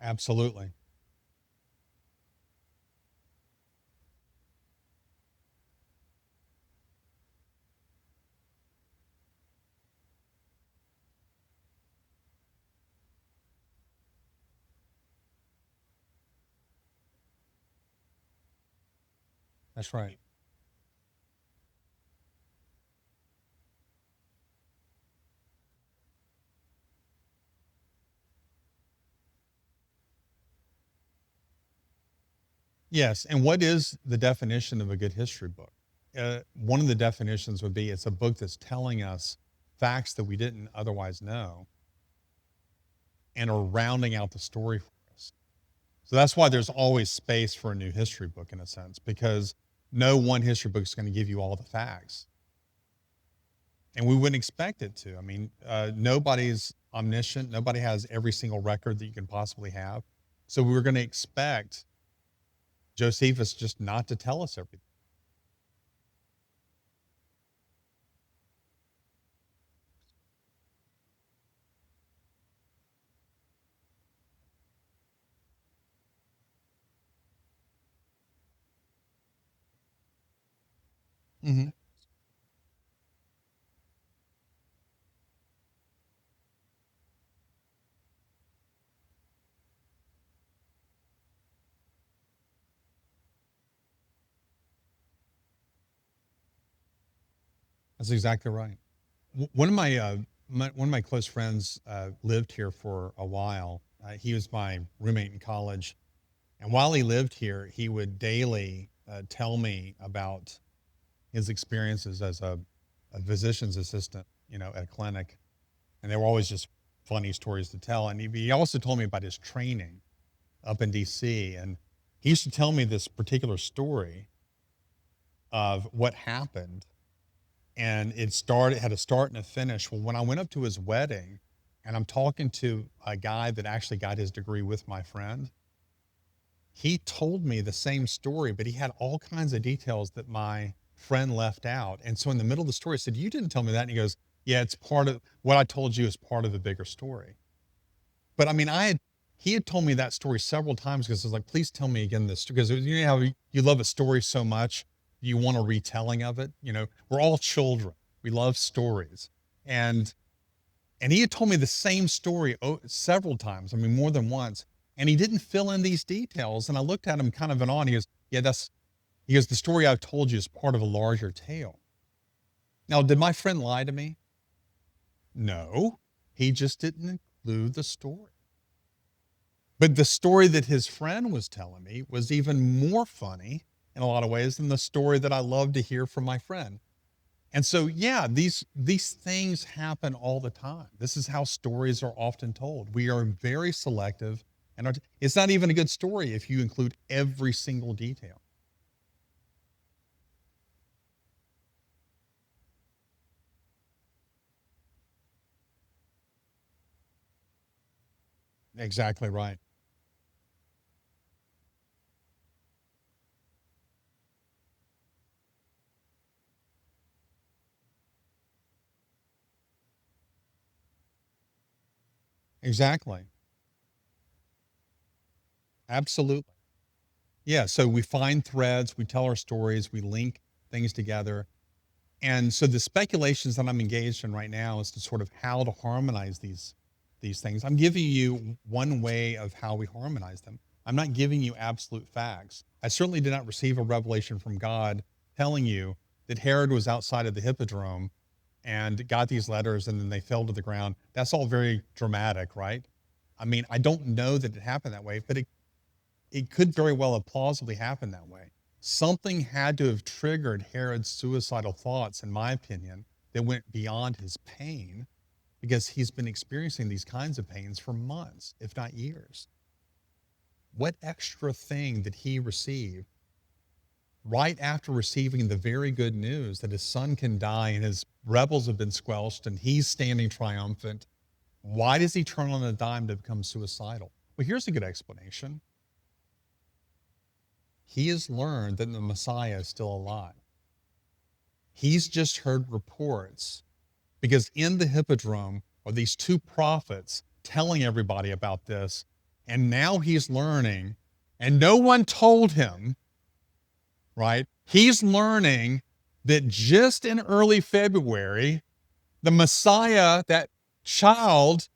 Absolutely. That's right. Yes. And what is the definition of a good history book? One of the definitions would be it's a book that's telling us facts that we didn't otherwise know and are rounding out the story for us. So that's why there's always space for a new history book in a sense, because no one history book is going to give you all the facts. And we wouldn't expect it to. I mean, nobody's omniscient. Nobody has every single record that you can possibly have. So we were going to expect Josephus just not to tell us everything. Mhm. That's exactly right. One of one of my close friends lived here for a while. He was my roommate in college, and while he lived here, he would daily tell me about his experiences as a physician's assistant, at a clinic, and they were always just funny stories to tell. And he also told me about his training up in D.C. And he used to tell me this particular story of what happened, and it had a start and a finish. Well, when I went up to his wedding, and I'm talking to a guy that actually got his degree with my friend, he told me the same story, but he had all kinds of details that my friend left out. And so in the middle of the story, I said, "You didn't tell me that." And he goes, "Yeah, it's part of what I told you is part of a bigger story." But I mean, he had told me that story several times because I was like, "Please tell me again this," because you know how you love a story so much, you want a retelling of it. We're all children. We love stories. And he had told me the same story several times. I mean, more than once. And he didn't fill in these details. And I looked at him kind of in awe. And he goes, "Yeah, he goes, the story I've told you is part of a larger tale." Now, did my friend lie to me? No, he just didn't include the story. But the story that his friend was telling me was even more funny in a lot of ways than the story that I love to hear from my friend. And so, yeah, these things happen all the time. This is how stories are often told. We are very selective, and it's not even a good story if you include every single detail. Exactly right. Exactly. Absolutely. Yeah. So we find threads, we tell our stories, we link things together. And so the speculations that I'm engaged in right now is to sort of how to harmonize these things. I'm giving you one way of how we harmonize them. I'm not giving you absolute facts. I certainly did not receive a revelation from God telling you that Herod was outside of the hippodrome and got these letters and then they fell to the ground. That's all very dramatic, right? I mean, I don't know that it happened that way, but it could very well have plausibly happened that way. Something had to have triggered Herod's suicidal thoughts, in my opinion, that went beyond his pain. because he's been experiencing these kinds of pains for months, if not years. What extra thing did he receive right after receiving the very good news that his son can die and his rebels have been squelched and he's standing triumphant? Why does he turn on a dime to become suicidal? Well, here's a good explanation. He has learned that the Messiah is still alive. He's just heard reports, because in the Hippodrome are these two prophets telling everybody about this, and now he's learning, and no one told him, right? He's learning that just in early February, the Messiah, that child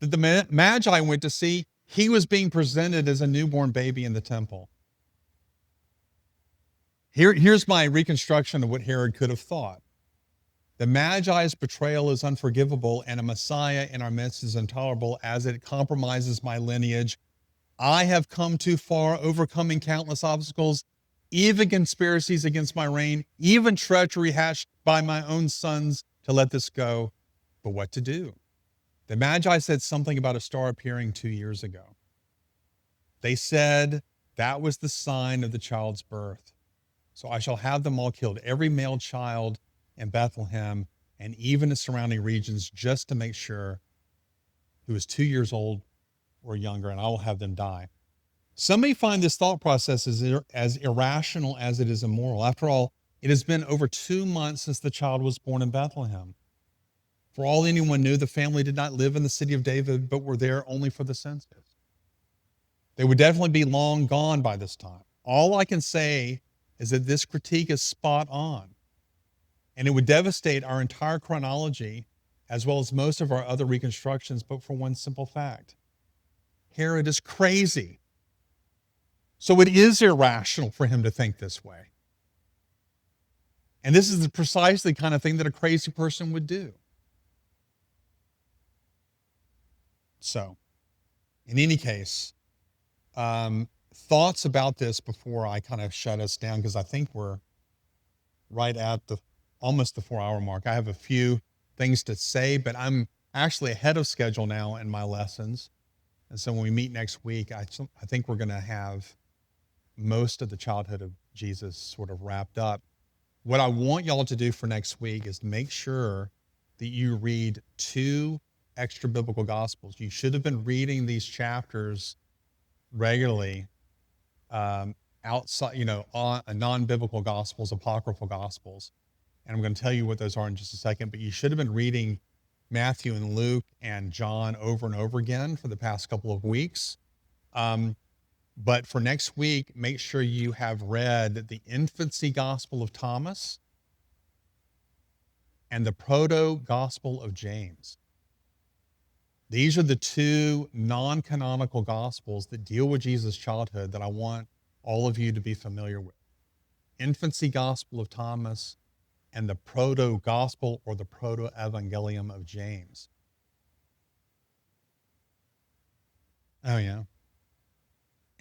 that the Magi went to see, he was being presented as a newborn baby in the temple. Here's my reconstruction of what Herod could have thought. The Magi's betrayal is unforgivable, and a Messiah in our midst is intolerable as it compromises my lineage. I have come too far, overcoming countless obstacles, even conspiracies against my reign, even treachery hatched by my own sons to let this go. But what to do? The Magi said something about a star appearing 2 years ago. They said that was the sign of the child's birth. So I shall have them all killed, every male child in Bethlehem and even the surrounding regions, just to make sure who is 2 years old or younger, and I will have them die. Some may find this thought process as irrational as it is immoral. After all, it has been over 2 months since the child was born in Bethlehem. For all anyone knew, the family did not live in the city of David, but were there only for the census. They would definitely be long gone by this time. All I can say is that this critique is spot on, and it would devastate our entire chronology as well as most of our other reconstructions, but for one simple fact. Herod is crazy. So it is irrational for him to think this way. And this is precisely the kind of thing that a crazy person would do. So, in any case, thoughts about this before I kind of shut us down, because I think we're right at almost the 4-hour mark. I have a few things to say, but I'm actually ahead of schedule now in my lessons. And so when we meet next week, I think we're going to have most of the childhood of Jesus sort of wrapped up. What I want y'all to do for next week is make sure that you read 2 extra biblical gospels. You should have been reading these chapters regularly outside, on non-biblical gospels, apocryphal gospels. And I'm going to tell you what those are in just a second, but you should have been reading Matthew and Luke and John over and over again for the past couple of weeks. But for next week, make sure you have read the Infancy Gospel of Thomas and the Proto-Gospel of James. These are the 2 non-canonical gospels that deal with Jesus' childhood that I want all of you to be familiar with. Infancy Gospel of Thomas and the Proto-Gospel or the Proto-Evangelium of James. Oh, yeah.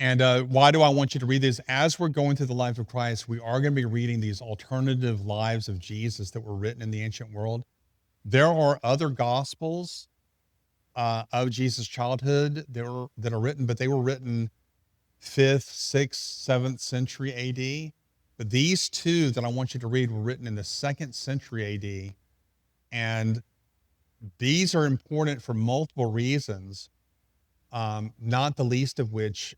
And why do I want you to read these? As we're going through the life of Christ, we are going to be reading these alternative lives of Jesus that were written in the ancient world. There are other gospels of Jesus' childhood that are written, but they were written 5th, 6th, 7th century AD. But these 2 that I want you to read were written in the 2nd century AD. And these are important for multiple reasons, not the least of which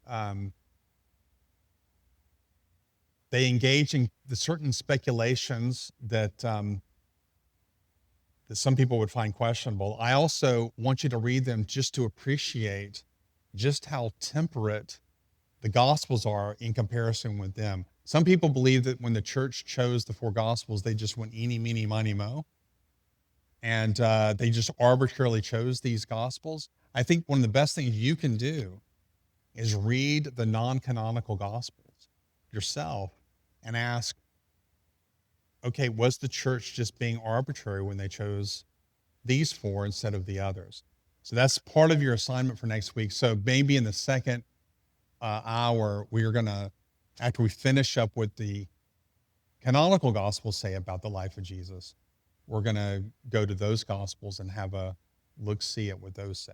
they engage in the certain speculations that some people would find questionable. I also want you to read them just to appreciate just how temperate the Gospels are in comparison with them. Some people believe that when the church chose the 4 Gospels, they just went eeny, meeny, miny, mo. And they just arbitrarily chose these Gospels. I think one of the best things you can do is read the non-canonical Gospels yourself and ask, okay, was the church just being arbitrary when they chose these 4 instead of the others? So that's part of your assignment for next week. So maybe in the second hour, we're going to, after we finish up what the canonical Gospels say about the life of Jesus, we're going to go to those Gospels and have a look-see at what those say.